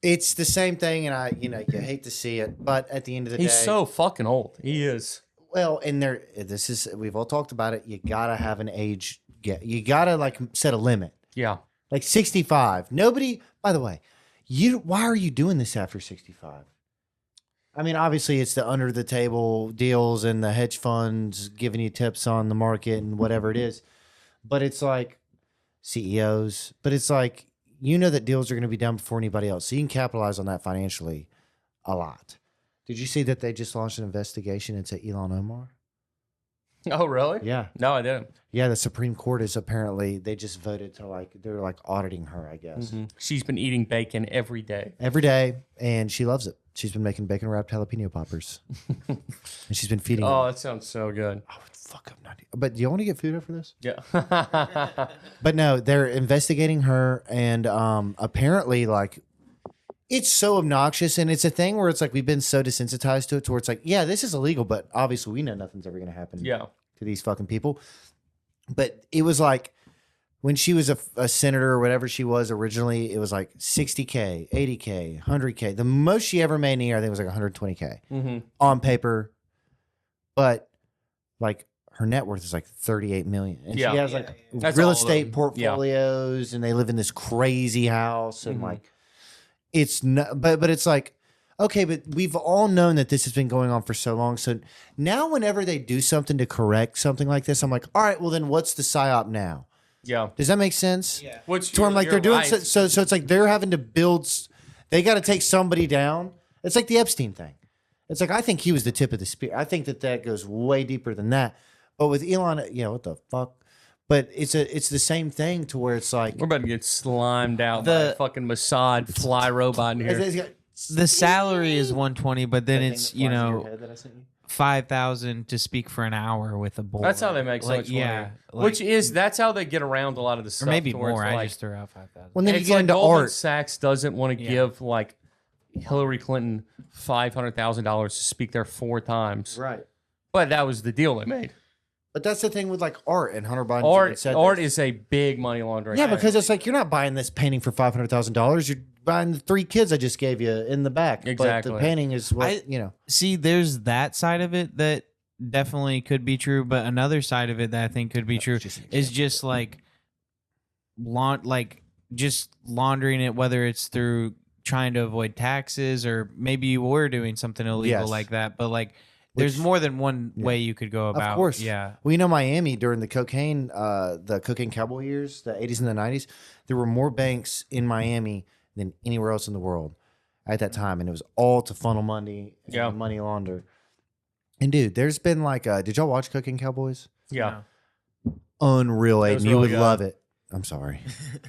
It's the same thing, and you hate to see it, but at the end of the He's day, so fucking old. He is. well, and we've all talked about it. You gotta have an age. You gotta set a limit, Yeah. like 65. Nobody. By the way, why are you doing this after 65? I mean, obviously, it's the under the table deals and the hedge funds giving you tips on the market and whatever it is, but it's like CEOs. But it's like that deals are going to be done before anybody else, so you can capitalize on that financially a lot. Did you see that they just launched an investigation into Elon Omar? Oh, really? Yeah. No, I didn't. Yeah, the Supreme Court is apparently they just voted to they're auditing her, I guess. She's been eating bacon every day. Every day, and she loves it. She's been making bacon wrapped jalapeno poppers. And she's been feeding Oh, them. that sounds so good. I would fuck up 90. But do you want to get food after this? Yeah. But no, they're investigating her, and apparently, like, it's so obnoxious, and it's a thing where it's like we've been so desensitized to it, to where it's like, yeah, this is illegal, but obviously we know nothing's ever going to happen Yeah. to these fucking people. But it was like when she was a senator or whatever she was originally, it was like 60K, 80K, 100K. The most she ever made in a year, I think, was like 120K Mm-hmm. on paper, but like her net worth is like 38 million, and Yeah. she has like That's real all of estate them. portfolios, and they live in this crazy house, and Mhm. like it's not. But it's like, okay, but we've all known that this has been going on for so long. So now, whenever they do something to correct something like this, I'm like, all right, well then, what's the psyop now? Yeah. Does that make sense? Yeah. Which To where I'm like, you're they're doing right. so it's like they're having to build. They got to take somebody down. It's like the Epstein thing. It's like, I think he was the tip of the spear. I think that goes way deeper than that. But with Elon, what the fuck? But it's the same thing, to where it's like We're about to get slimed out by a The- fucking Mossad fly robot in here. The salary is 120, but then it's, you know, know, 5,000 to speak for an hour with a board. That's how they make so like, much money. yeah, like- Which is that's how they get around a lot of the or stuff. maybe to where it's more. I like- just threw out 5,000. when then you it's get like into Goldman art. Sachs doesn't want to Yeah. give like Hillary Clinton $500,000 to speak there 4 times, Right. but that was the deal they made. But that's the thing with like art, and Hunter Biden even said Art this. is a big money laundering. Yeah, because it's like, you're not buying this painting for $500,000. You're buying the 3 kids I just gave you in the back. But Exactly. the painting is what I- See, there's that side of it that definitely could be true, but another side of it that I think could be true just an is example. just like just laundering it, whether it's through trying to avoid taxes or maybe you were doing something illegal Yes. like that. But like, there's Which- more than one yeah. way you could go about. Of course. Yeah. Well, Miami during the cocaine cowboy years, the 80s and the 90s, there were more banks in Miami than anywhere else in the world at that time. And it was all to funnel money and Yeah. money launder. And dude, there's been like, did y'all watch Cooking Cowboys? yeah. Unreal, That Aiden. was You really would good. love it. I'm sorry.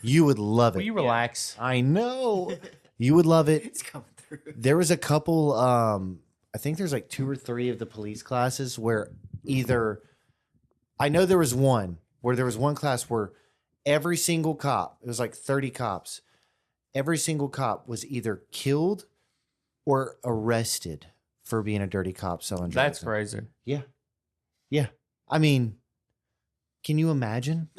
You would love Will it. you relax? I know. You would love it. It's coming through. There was a couple, I think there's like 2 or 3 of the police classes where I know there was one where there was one class where every single cop, it was like 30 cops, every single cop was either killed or arrested for being a dirty cop selling drugs. That's crazy. Yeah. Yeah. I mean, can you imagine?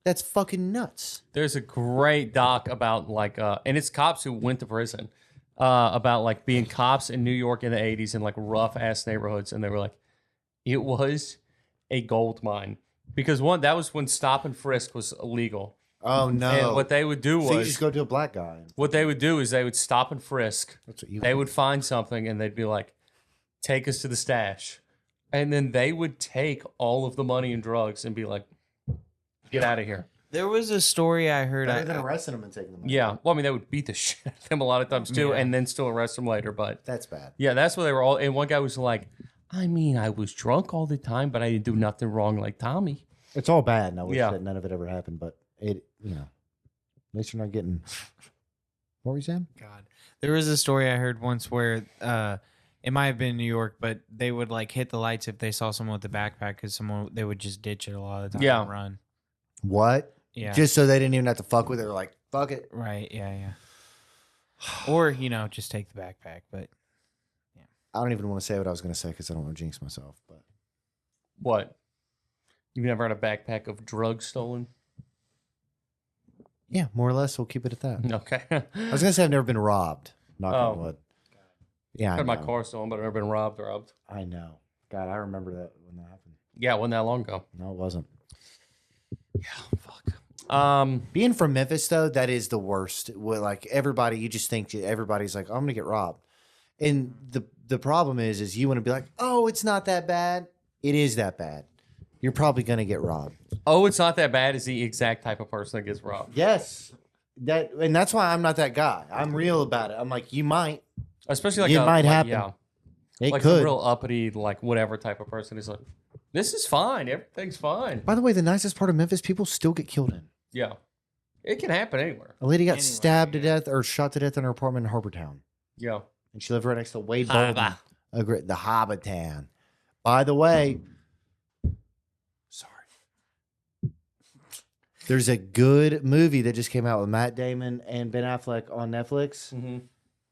That's fucking nuts. There's a great doc about like, and it's cops who went to prison, about like being cops in New York in the 80s in like rough ass neighborhoods. And they were like, it was a gold mine because that was when stop and frisk was illegal. Oh, no. And what they would do so you was, just go to a black guy. what they would do is they would stop and frisk. That's what you They would find something and they'd be like, take us to the stash. And then they would take all of the money and drugs and be like, get out of here. There was a story I heard. Better than arresting them and taking them. Yeah. Well, I mean, they would beat the shit out of them a lot of times too, Yeah. and then still arrest them later. But That's bad. yeah, that's what they were all. And one guy was like, I mean, I was drunk all the time, but I didn't do nothing wrong like Tommy. It's all bad, and I wish Yeah. that none of it ever happened. But at least you're not getting. What were you saying? God. There was a story I heard once where it might have been New York, but they would like hit the lights if they saw someone with a backpack because they would just ditch it a lot of the time Yeah. and run. What? Yeah. Just so they didn't even have to fuck with it. They're like, fuck it. right. Yeah. Yeah. Or just take the backpack. But I don't even want to say what I was going to say because I don't want to jinx myself. But What? You've never had a backpack of drugs stolen? yeah, more or less, we'll keep it at that. Okay. I was going to say I've never been robbed. Knock on Oh. wood. Yeah, I had my know. car stolen, but I've never been robbed. I know. God, I remember that when that happened. Yeah, it wasn't that long ago. No, it wasn't. Fuck. Being from Memphis, though, that is the worst. Like everybody, you just think everybody's like, oh, I'm gonna get robbed, and the problem is you want to be like, oh, it's not that bad. It is that bad. You're probably gonna get robbed. Oh, it's not that bad is the exact type of person that gets robbed. Yes, and that's why I'm not that guy. I'm real about it. I'm like, you might, Especially like It might happen. Yeah, it like could. a real uppity, like whatever type of person is like, this is fine. Everything's fine. By the way, the nicest part of Memphis, people still get killed in. Yeah, it can happen anywhere. A lady got Anyway, stabbed to yeah. death or shot to death in her apartment in Harbortown, Yeah. and she lived right next to Wade Bolton, Harbor. the Harbor Town. By the way, There's a good movie that just came out with Matt Damon and Ben Affleck on Netflix. Mm-hmm.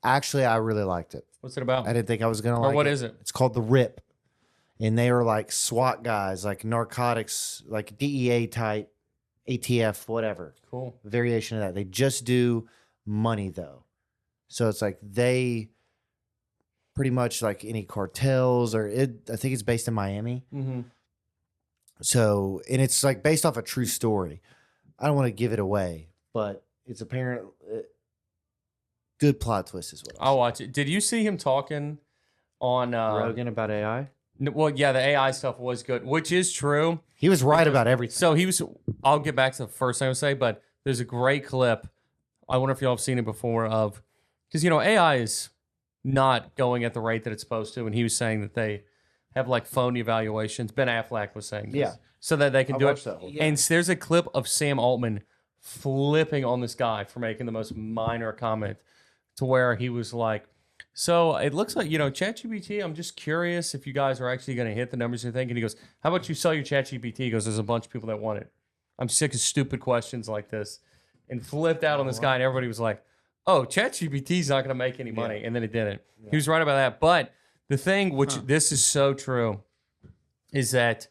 Actually, I really liked it. What's it about? I didn't think I was gonna Or like what it. is it? It's called The Rip, and they are like SWAT guys, like narcotics, like DEA type, ATF, whatever Cool. variation of that. They just do money though, so it's like they pretty much like any cartels or it. I think it's based in Miami. Mm-hmm. So, and it's like based off a true story. I don't want to give it away, but it's apparent good plot twist is what I'll watch it. Did you see him talking on Rogan about AI. Well, yeah, the AI stuff was good, which is true. He was right about everything. So he was. I'll get back to the first thing I would say, but there's a great clip. I wonder if y'all have seen it before of because AI is not going at the rate that it's supposed to, and he was saying that they have like phony evaluations. Ben Affleck was saying this, Yeah. so that they can I do it. watched that one. And there's a clip of Sam Altman flipping on this guy for making the most minor comment to where he was like, so it looks like, ChatGPT, I'm just curious if you guys are actually going to hit the numbers you think. And he goes, how about you sell your ChatGPT? He goes, there's a bunch of people that want it. I'm sick of stupid questions like this. And flipped out on this guy. And everybody was like, oh, ChatGPT's not going to make any money. And then it didn't. Yeah. He was right about that. But the thing, which this is so true, is that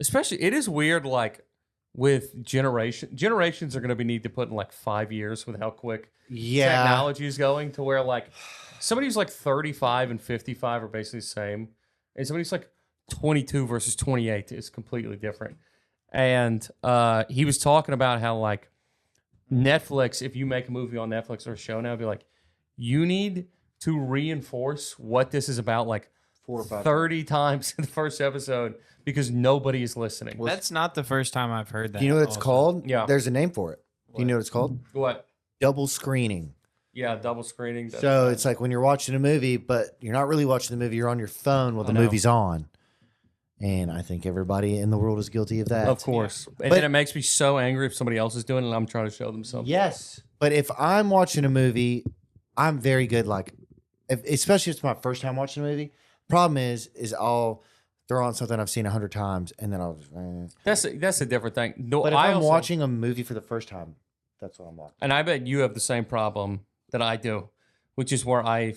especially, it is weird, like with generations are going to need to put in like 5 years with how quick technology is going to where like somebody who's like 35 and 55 are basically the same. And somebody who's like 22 versus 28 is completely different. And he was talking about how like Netflix, if you make a movie on Netflix or a show now, be like, you need to reinforce what this is about like 4 or 5 30 times in the first episode because nobody is listening. That's not the first time I've heard that. Do you know what it's called? Yeah. There's a name for it. Do you know what it's called? What? Double screening. Yeah, double screening. So it's like when you're watching a movie, but you're not really watching the movie. You're on your phone while the movie's on. And I think everybody in the world is guilty of that. Of course. And But- then it makes me so angry if somebody else is doing it and I'm trying to show them something. Yes. But if I'm watching a movie, I'm very good. Like, especially if it's my first time watching a movie. Problem is I'll throw on something I've seen 100 times and then I'll just, That's a different thing. No, But if I'm also- watching a movie for the first time, that's what I'm watching. and I bet you have the same problem that I do, which is where I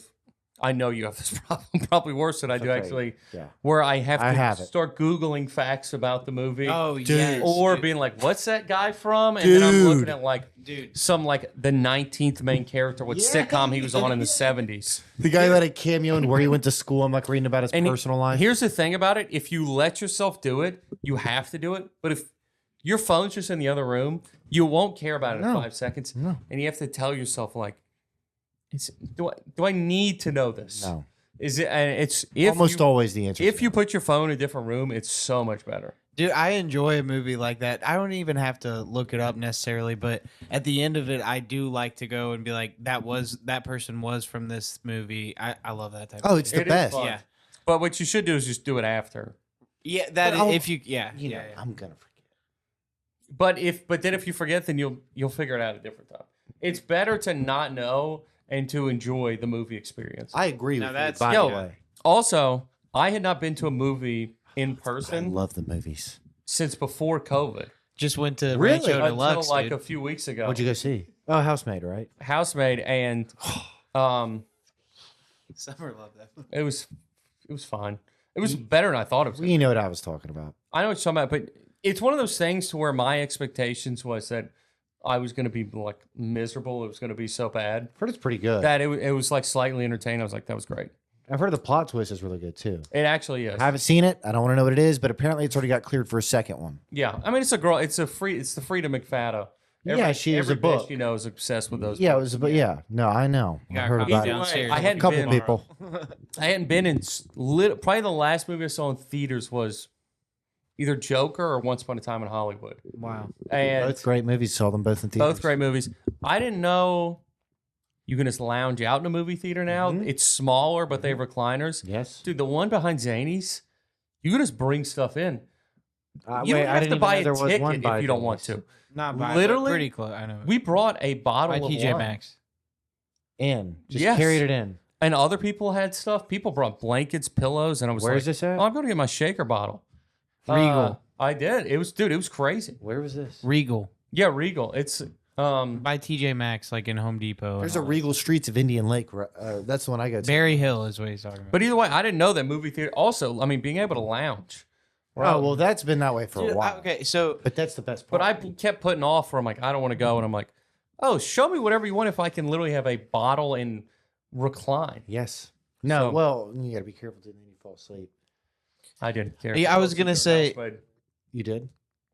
know you have this problem, probably worse than I do Okay. actually, Yeah. where I have to I have it. start Googling facts about the movie. Oh, Dude. yes. Or dude. being like, what's that guy from? And then I'm looking Dude. at like Dude. some like the 19th main character, what Yeah. sitcom he was on in the 70s. The guy who had a cameo and where he went to school, I'm like reading about his And personal life. Here's the thing about it. If you let yourself do it, you have to do it. But if your phone's just in the other room, you won't care about it in No. 5 seconds. No. And you have to tell yourself like, do I need to know this? No. Is it? And it's if Almost you, always the answer. if you put your phone in a different room, it's so much better. Dude, I enjoy a movie like that. I don't even have to look it up necessarily, but at the end of it, I do like to go and be like, that person was from this movie. I love that type. Oh, of it's thing. the It is best. fun. Yeah. But what you should do is just do it after. Yeah, that But I'll- if you yeah You know, yeah, yeah. I'm gonna forget. But then if you forget, then you'll figure it out at a different time. It's better to not know and to enjoy the movie experience. I agree Now with that's- you. By Yo, the way, Also, I had not been to a movie in I person love the movies. since before COVID. Just went to Really? Rancho Until Deluxe, like dude. a few weeks ago. What'd you go see? Oh, Housemaid, right? Housemaid, and Summer loved that. it was fine. It was better than I thought it was. You know what I was talking about. I know what you're talking about, but it's one of those things to where my expectations was that I was going to be like miserable. It was going to be so bad I've heard it's pretty good. that it was like slightly entertaining. I was like, that was great. I've heard the plot twist is really good too. It actually is. I haven't seen it. I don't want to know what it is, but apparently it's already got cleared for a second one. Yeah, I mean, it's a girl. It's the Frida McFadden. Yeah, she is every a book. bitch, you know, is obsessed with those. Yeah, it was, but yeah, no, I know. I got heard copies about it. downstairs. I hadn't A couple been, people. I hadn't been in probably the last movie I saw in theaters was either Joker or Once Upon a Time in Hollywood. Wow. And Both great movies. Saw them both in theaters. both great movies. I didn't know you can just lounge out in a movie theater now. Mhm. It's smaller, but they have recliners. Yes. Dude, the one behind Zany's, you can just bring stuff in. You wait, don't I have didn't to even buy know a there was one ticket by if you don't want Zany's. to. Not by Literally, pretty close. I know. We brought a bottle by of TJ wine. Maxx. In. Just Yes. carried it in. And other people had stuff. People brought blankets, pillows, and I was Where like, is this at? "Oh, I'm going to get my shaker bottle." Regal. I did. It was crazy. Where was this? Regal. Yeah, Regal. It's By TJ Maxx, like in Home Depot. There's and a all Regal Streets of Indian Lake. That's the one I go that. to. Berry Hill is what he's talking about. but either way, I didn't know that movie theater. Also, I mean, being able to lounge. Oh well, that's been that way for a Dude, while. okay, so But that's the best But part. I kept putting off where I'm like, I don't want to go, and I'm like, oh, show me whatever you want if I can literally have a bottle and recline. Yes. No. So- well, you got to be careful, then you fall asleep. I didn't care. Yeah, I was gonna say- You did.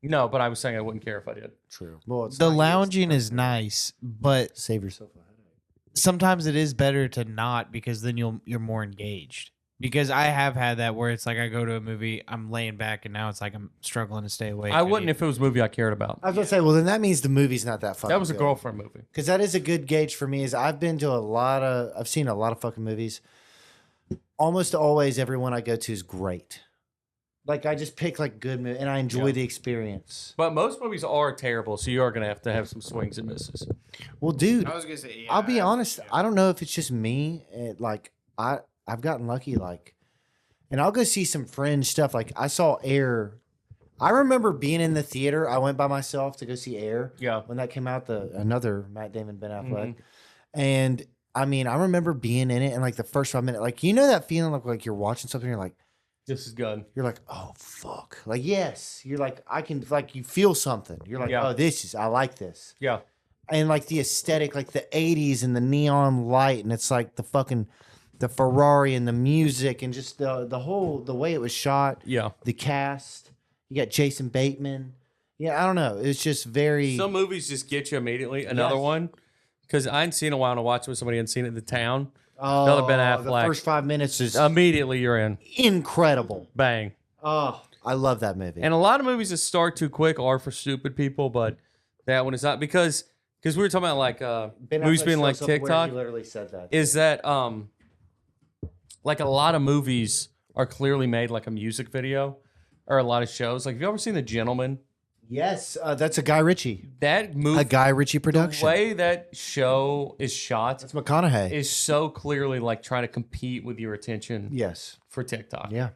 No, but I was saying I wouldn't care if I did. True. Well, it's the not you, it's lounging the is person. nice, but Save yourself a headache. sometimes it is better to not because then you're more engaged. Because I have had that where it's like I go to a movie, I'm laying back, and now it's like I'm struggling to stay awake. I wouldn't if it was a movie I cared about. I was gonna say, well, then that means the movie's not that fucking. That was a good. girlfriend movie. Because that is a good gauge for me. Is I've been to I've seen a lot of fucking movies. Almost always, everyone I go to is great. Like I just pick like good movie, and I enjoy Yeah. the experience. But most movies are terrible, so you are going to have some swings and misses. Well, dude, was gonna say, I'll be honest. I don't know if it's just me. I've gotten lucky. Like, and I'll go see some fringe stuff. Like I saw Air. I remember being in the theater. I went by myself to go see Air. Yeah. When that came out, another Matt Damon, Ben Affleck, Mhm. and I mean, I remember being in it and like the first 5 minutes, like you know that feeling of like you're watching something, you're like, This is good. oh fuck, like yes, you're like I can like you feel something. You're like, Yeah. oh, I like this. Yeah. And like the aesthetic, like the 80s and the neon light, and it's like the Ferrari and the music and just the way it was shot, Yeah. the cast. You got Jason Bateman. Yeah, I don't know. It's just very Some movies just get you immediately. Another Yes. one, because I hadn't seen it in a while to watch it with somebody hadn't seen it. The Town. another Ben The Affleck. first 5 minutes is Immediately you're in. incredible. Bang. Oh, I love that movie. And a lot of movies that start too quick are for stupid people, but that one is not because we were talking about like Ben movies Affleck being like shows up where TikTok. He literally said that. Is that like a lot of movies are clearly made like a music video or a lot of shows. Like have you ever seen The Gentleman? Yes, that's a Guy Ritchie. That movie, A Guy Ritchie the production. way that show is shot That's McConaughey. is so clearly like trying to compete with your attention Yes. for TikTok. Yeah.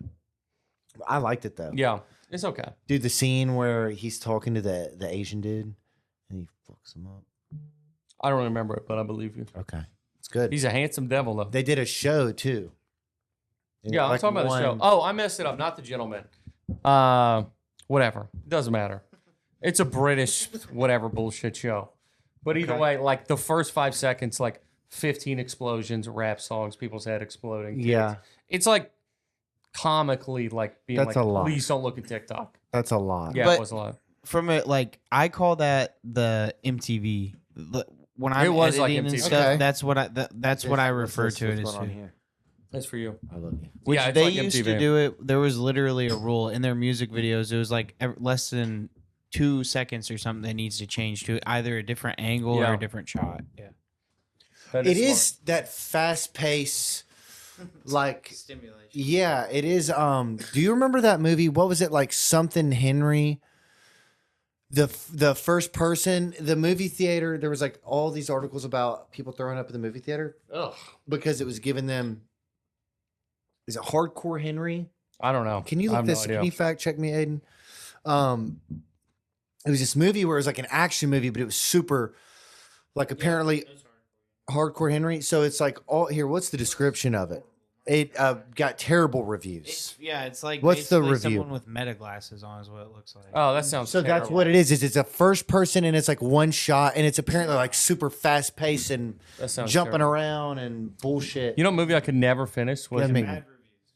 I liked it though. Yeah, it's okay. Dude, the scene where he's talking to the Asian dude and he fucks him up. I don't remember it, but I believe you. Okay. It's good. He's a handsome devil, though. They did a show too. Yeah, I'm Like talking about the show. one- Oh, I messed it up. Not The Gentleman. Whatever. Doesn't matter. It's a British whatever bullshit show. But either Okay. way, like the first 5 seconds, like 15 explosions, rap songs, people's head exploding. Yeah, It's like comically like being That's like, a lot. please don't look at TikTok. that's a lot. Yeah, But- it was a lot. from it, like I call that the MTV. When I'm It was like editing and MTV. stuff, Okay. that's what that's what I refer What's to it as. going on too. here? That's for you. I love you. Which Yeah, it's they like used MTV. to do it. There was literally a rule in their music videos. It was like less than 2 seconds or something that needs to change to either a different angle or Yeah. a different shot. Yeah. That It smart. is that fast pace, like Stimulation. yeah, it is. Do you remember that movie? What was it like? Something Henry. The first person, the movie theater. There was like all these articles about people throwing up in the movie theater Ugh. because it was giving them. Is it Hardcore Henry? I don't know. Can you I look have this? No idea. Can you fact check me, Aiden? It was this movie where it was like an action movie, but it was super, like apparently Hardcore Henry. So it's like all here. What's the description of it? It got terrible reviews. It's like What's the basically review? someone with meta glasses on is what it looks like. Oh, that sounds So that's terrible. what it is. Is it's a first person and it's like one shot and it's apparently like super fast paced and That sounds jumping terrible. around and bullshit. You know, a movie I could never finish was Yeah, maybe.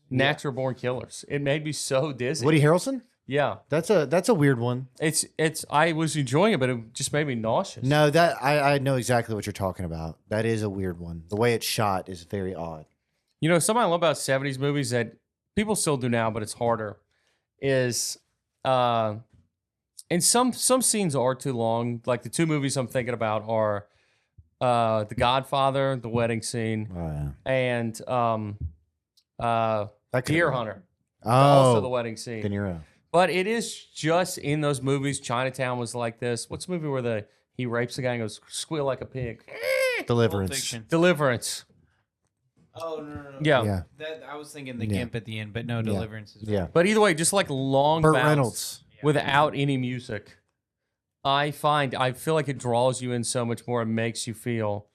Natural Born Killers. It made me so dizzy. Woody Harrelson? Yeah, That's a weird one. it's. I was enjoying it, but it just made me nauseous. No, that I know exactly what you're talking about. That is a weird one. The way it's shot is very odd. You know, something I love about '70s movies that people still do now, but it's harder. Is and some scenes are too long. Like the two movies I'm thinking about are The Godfather, the wedding scene, Oh yeah. and That could've Deer been- Hunter. Also the Oh, wedding scene. De Niro. But it is just in those movies. Chinatown was like this. What's the movie where he rapes the guy and goes squeal like a pig? Deliverance. Deliverance. Oh no. Yeah. Yeah. That I was thinking the Yeah. gimp at the end, but no Deliverance is Yeah. But either way, just like long Burt bouts Reynolds. without any music. I feel like it draws you in so much more. It makes you feel.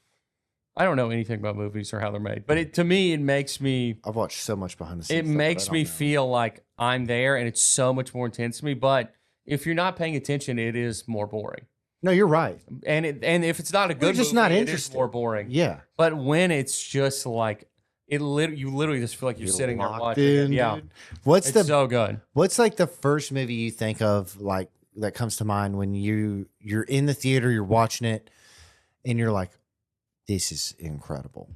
I don't know anything about movies or how they're made, but to me, it makes me. I've watched so much behind the scenes. It stuff, but I makes don't me know. feel like I'm there, and it's so much more intense to me. But if you're not paying attention, it is more boring. No, you're right. And if it's not a good, just movie, not it is interested. more boring. Yeah. But when it's just like you literally just feel like you're sitting there locked watching. in, it. Yeah, dude. What's it's so good. What's like the first movie you think of like that comes to mind when you're in the theater, you're watching it, and you're like, this is incredible.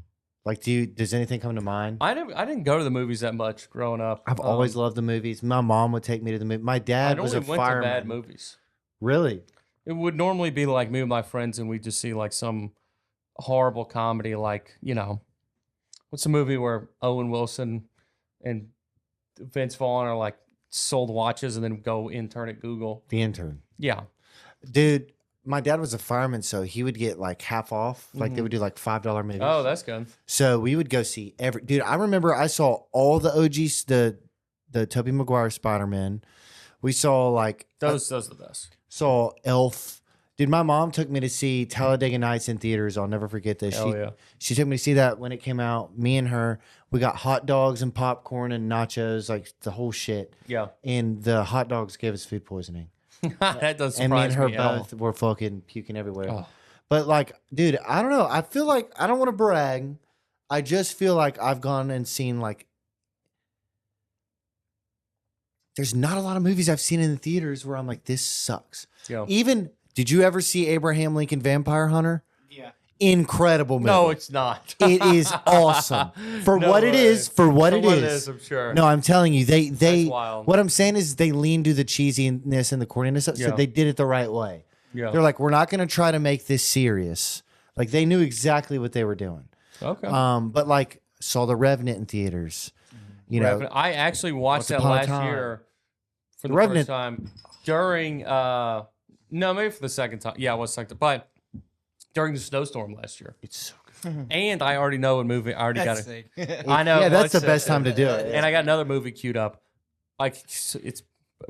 Like, does anything come to mind? I didn't go to the movies that much growing up. I've always loved the movies. My mom would take me to the movie. My I dad only was a went to fireman. bad movies. Really? It would normally be like me and my friends, and we just see like some horrible comedy, like what's the movie where Owen Wilson and Vince Vaughn are like sold watches and then go intern at Google. The Intern. Yeah, Dude, my dad was a fireman, so he would get like half off. Like they would do like $5 movies. oh, that's good. So we would go see every dude. I remember I saw all the OGs, the Tobey Maguire Spider-Man. We saw like Those are the best. saw Elf. Dude, my mom took me to see Talladega Nights in theaters. I'll never forget this. Hell yeah. She took me to see that when it came out. Me and her, we got hot dogs and popcorn and nachos, like the whole shit. Yeah, And the hot dogs gave us food poisoning. that does And me surprise and her me. at all. both were fucking puking everywhere. Oh. But like, dude, I don't know. I feel like I don't want to brag. I just feel like I've gone and seen like there's not a lot of movies I've seen in the theaters where I'm like, this sucks. Yeah. Even did you ever see Abraham Lincoln Vampire Hunter? Yeah. Incredible movie. No, it's not. It is awesome. For No what it way. is, for what For it what is. I'm sure. No, I'm telling you, they That's wild. what I'm saying is they lean to the cheesiness and the corniness, so Yeah. they did it the right way. Yeah. They're like, we're not going to try to make this serious. Like they knew exactly what they were doing. Okay. But like saw The Revenant in theaters. You know, Revenant. I actually watched Once that Upon a last Time. year for The the Revenant- first time during no, maybe for the second time. Yeah, it was second, but during the snowstorm last year. it's so good. And I already know a movie. I already got it. That's I know. Yeah, that's the it's, best time to do it. And I got another movie queued up. Like it's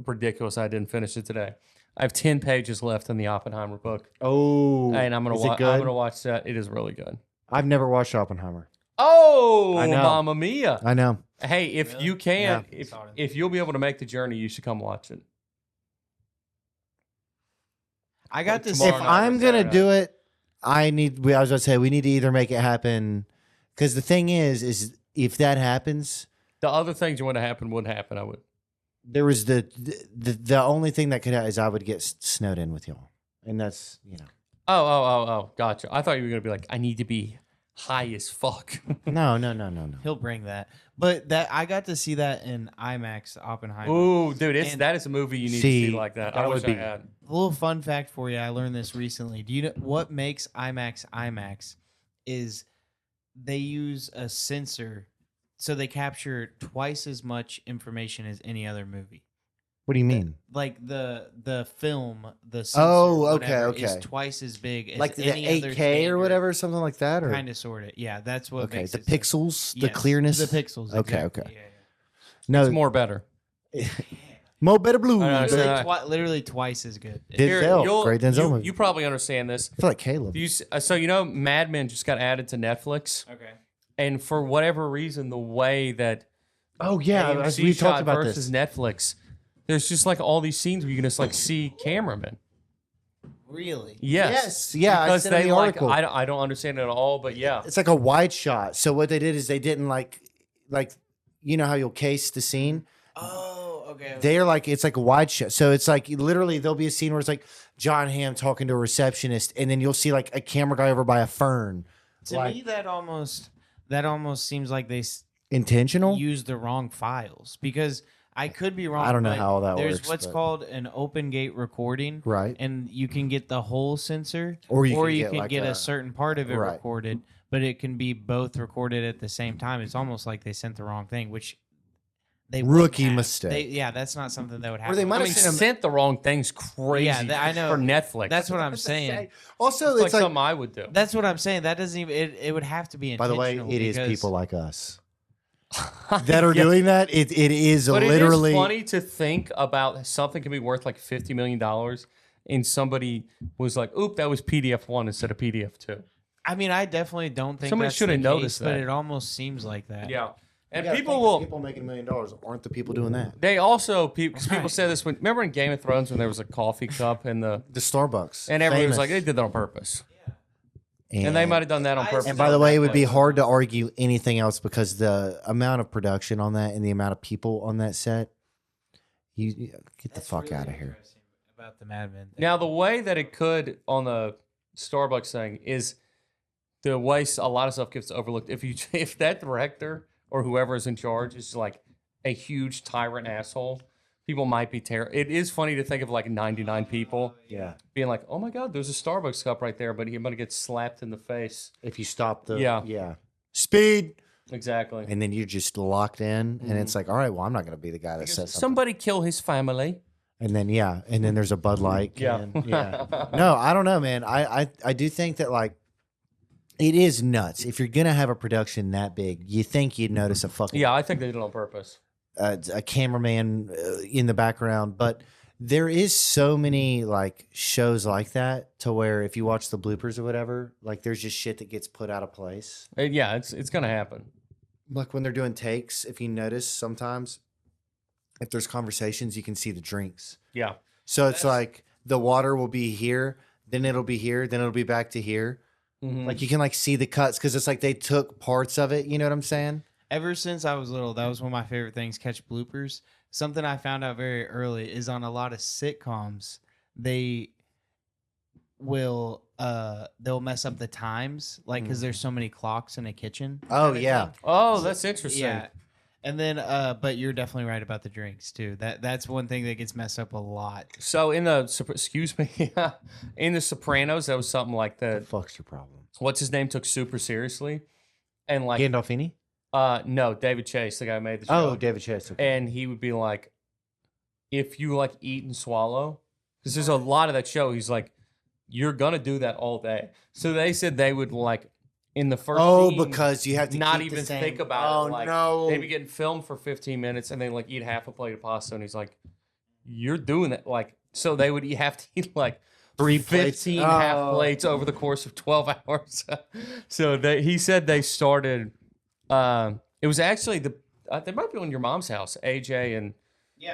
ridiculous. I didn't finish it today. I have 10 pages left in the Oppenheimer book, Oh, and I'm gonna is it watch. good? I'm gonna watch that. It is really good. I've never watched Oppenheimer. Oh, I know. Mamma Mia! I know. Hey, if you can, Yeah. if you'll be able to make the journey, you should come watch it. I got this. Tomorrow If night or I'm gonna Saturday do it, I was gonna say we need to either make it happen, because the thing is if that happens, The other things you want to happen would happen. I would. there was the only thing that could happen is I would get snowed in with y'all, and that's Oh, gotcha. I thought you were gonna be like, I need to be high as fuck. no. He'll bring that. But that I got to see that in IMAX Oppenheimer. Ooh, dude, And- that is a movie you need to See, see like that. that I would wish I be- had. A little fun fact for you. I learned this recently. Do you know what makes IMAX is they use a sensor so they capture twice as much information as any other movie. What do you mean? Like the film, the sensor, Oh, okay, whatever, okay. is twice as big as Like the any other 8K or whatever, something like that, or Kind of, sort of. Yeah, that's what okay, makes the it so- pixels, the Yes, clearness, the pixels. Okay, exactly. okay. Yeah, No, It's more better. Mo better blue. I know, yeah. I Literally, said- literally twice as good. Denzel, great Denzel movie. You probably understand this. I feel like Caleb. So Mad Men just got added to Netflix, Okay. and for whatever reason, the way that Oh yeah, AMC we shot talked about versus this. Netflix, there's just like all these scenes where you can just like see cameramen. Really? Yes. Yeah, I Because said in they the like article. I don't understand it at all, but yeah. It's like a wide shot. So what they did is they didn't like you know how you'll case the scene. Oh, okay. They're like it's like a wide shot. So it's like literally there'll be a scene where it's like John Hamm talking to a receptionist, and then you'll see like a camera guy over by a fern. To like- me, that almost seems like they Intentional? use the wrong files because I could be wrong. I don't know but how that there's works, what's but- called an open gate recording, Right. and you can get the whole sensor, Or you can can get get like a certain part of it right. recorded, but it can be both recorded at the same time. It's almost like they sent the wrong thing, which they wouldn't Rookie have. mistake. Yeah, that's not something that would happen. they might I have mean, sent 'em- sent the wrong things crazy. Yeah, I know. for Netflix. That's what I'm saying. Also, it's like it's like something I would do. That's what I'm saying. That doesn't even. It would have to be by the way, intentional. it is because- people like us that are Yeah. doing that. It is But literally it is funny to think about something can be worth like $50 million, and somebody was like, "Oop, that was PDF 1 instead of PDF 2." I mean, I definitely don't think Somebody that's should have the case, noticed but that. it almost seems like that. Yeah, and You gotta people think will. people making $1 million aren't the people doing that. They also because people say this when remember in Game of Thrones when there was a coffee cup and The Starbucks. everyone was famous. like they did that on purpose, and they might have done that on purpose. And by the way, it would be hard to argue anything else because the amount of production on that and the amount of people on that set, you get the fuck out of here. About the Mad Men thing. Now, the way that it could on the Starbucks thing is the way a lot of stuff gets overlooked. If that director or whoever is in charge is like a huge tyrant asshole, people might be terrible. It is funny to think of like 99 people Yeah. being like, "Oh my God, there's a Starbucks cup right there," but you're gonna get slapped in the face. If you stop the Yeah. speed, Exactly. and then you're just locked in, and it's like, all right, well, I'm not going to be the guy that says something. Somebody kill his family. And then and then there's a Bud Light. Yeah. Yeah. No, I don't know, man. I do think that like it is nuts. If you're gonna have a production that big, you think you'd notice a fucking Yeah, I think they did it on purpose. a cameraman in the background, but there is so many like shows like that to where if you watch the bloopers or whatever, like there's just shit that gets put out of place. Yeah, it's gonna happen. Like when they're doing takes, if you notice sometimes if there's conversations, you can see the drinks. Yeah. So it's like the water will be here, then it'll be here, then it'll be back to here. Mhm. Like you can like see the cuts because it's like they took parts of it. You know what I'm saying? Ever since I was little, that was one of my favorite things, catch bloopers. Something I found out very early is on a lot of sitcoms, they will they'll mess up the times, like because there's so many clocks in a kitchen. Oh kinda yeah. thing. Oh, that's interesting. Yeah. And then but you're definitely right about the drinks too. That's one thing that gets messed up a lot. So in the excuse me, in the Sopranos, that was something like The that. fuck's your problem? What's his name took super seriously, and like Gandolfini? no, David Chase, the guy who made the show. Oh, David Chase. Okay. And he would be like, if you like eat and swallow, because there's a lot of that show. He's like, you're gonna do that all day. So they said they would like in the first. scene, because you have to not keep the even same- think about oh, it. Like, no. they'd be getting filmed for 15 minutes and they like eat half a plate of pasta. And he's like, you're doing that. Like, so they would have to eat like 3 plates. 15 half Oh. plates over the course of 12 hours. So he said they started, it was actually they might be on your mom's house, AJ and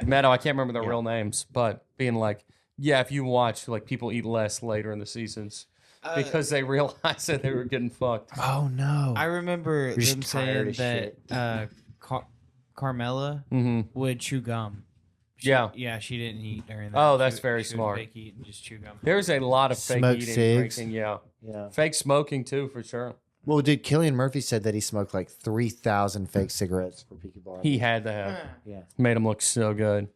Meadow. I can't remember their real names, but being like, yeah, if you watch, like people eat less later in the seasons because they realized that they were getting fucked. Oh no. I remember just them tired saying as that Carmela Mm-hmm. would chew gum. Yeah. She didn't eat during that. Oh, that's She- very she would smart. fake eat and just chew gum. There's a lot of fake Smoked eating, cigs. drinking, yeah. yeah. Fake smoking too, for sure. Well, dude, Killian Murphy said that he smoked like 3,000 fake cigarettes for Peaky Blinders. He had to have. Yeah. Made them look so good.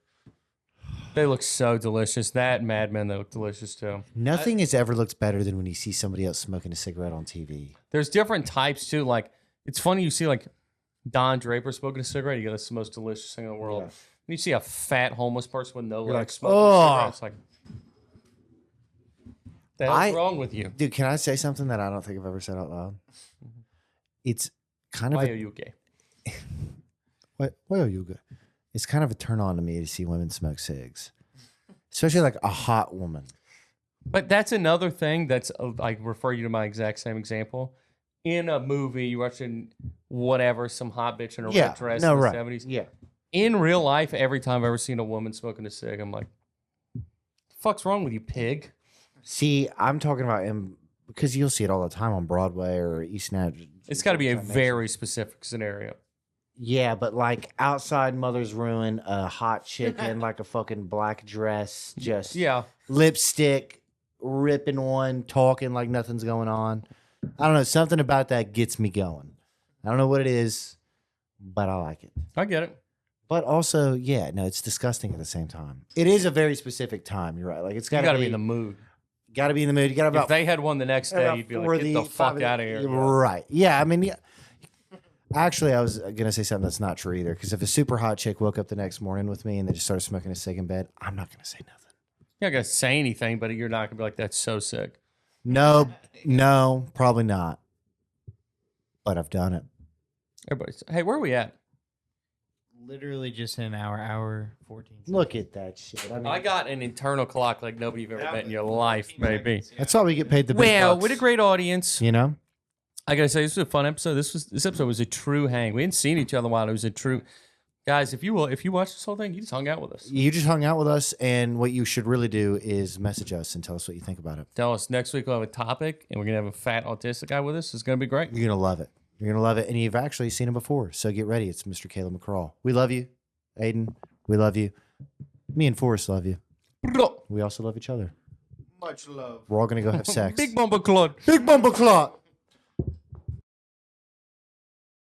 They look so delicious. That and Mad Men, they look delicious too. Nothing has ever looked better than when you see somebody else smoking a cigarette on TV. There's different types too. Like, it's funny you see like Don Draper smoking a cigarette. You go, that's the most delicious thing in the world. Yeah. You see a fat homeless person with no legs like, smoking "Oh." a cigarette. It's like, the hell's I- wrong with you? Dude, can I say something that I don't think I've ever said out loud? It's kind of Why a, are you gay? Why are you good? It's kind of a turn on to me to see women smoke cigs, especially like a hot woman. But that's another thing that's I refer you to my exact same example. In a movie, you're watching whatever, some hot bitch in a red dress in the 70s. Yeah. In real life, every time I've ever seen a woman smoking a cig, I'm like, the fuck's wrong with you, pig? See, I'm talking about because you'll see it all the time on Broadway or East Nat. It's got to be a very specific scenario. Yeah, but like outside Mother's Ruin, a hot chick in like a fucking black dress, just Yeah. lipstick, ripping one, talking like nothing's going on. I don't know. Something about that gets me going. I don't know what it is, but I like it. I get it. But also, yeah, no, it's disgusting at the same time. It is a very specific time. You're right. Like it's You got got to be in the mood. got to be in the mood. You got If about they had one the next day, about you'd be like, 40, get the fuck 5 out of here. Right. Yeah. I mean, yeah. Actually, I was gonna say something that's not true either. Because if a super hot chick woke up the next morning with me and they just started smoking a cig in bed, I'm not gonna say nothing. You're not going to say anything, but you're not going to be like, that's so sick. No, no, probably not. But I've done it. Everybody's, hey, where are we at? Literally just in an hour 14. Look at that shit. I mean, I got an internal clock like nobody you've ever met in your life, baby. that's why we get paid the big Well, bucks, what a great audience. you know? I gotta say, this was a fun episode. This episode was a true hang. We hadn't seen each other in a while. It was a true guys. If you watch this whole thing, you just hung out with us. You just hung out with us, and what you should really do is message us and tell us what you think about it. Tell us next week we'll have a topic, and we're gonna have a fat autistic guy with us. It's gonna be great. You're going to love it. You're going to love it, and you've actually seen him before, so get ready. It's Mr. Caleb McCraw. We love you. Aiden, we love you. Me and Forrest love you. We also love each other. Much love. We're all going to go have sex. Big bumper clot. Big bumper clock.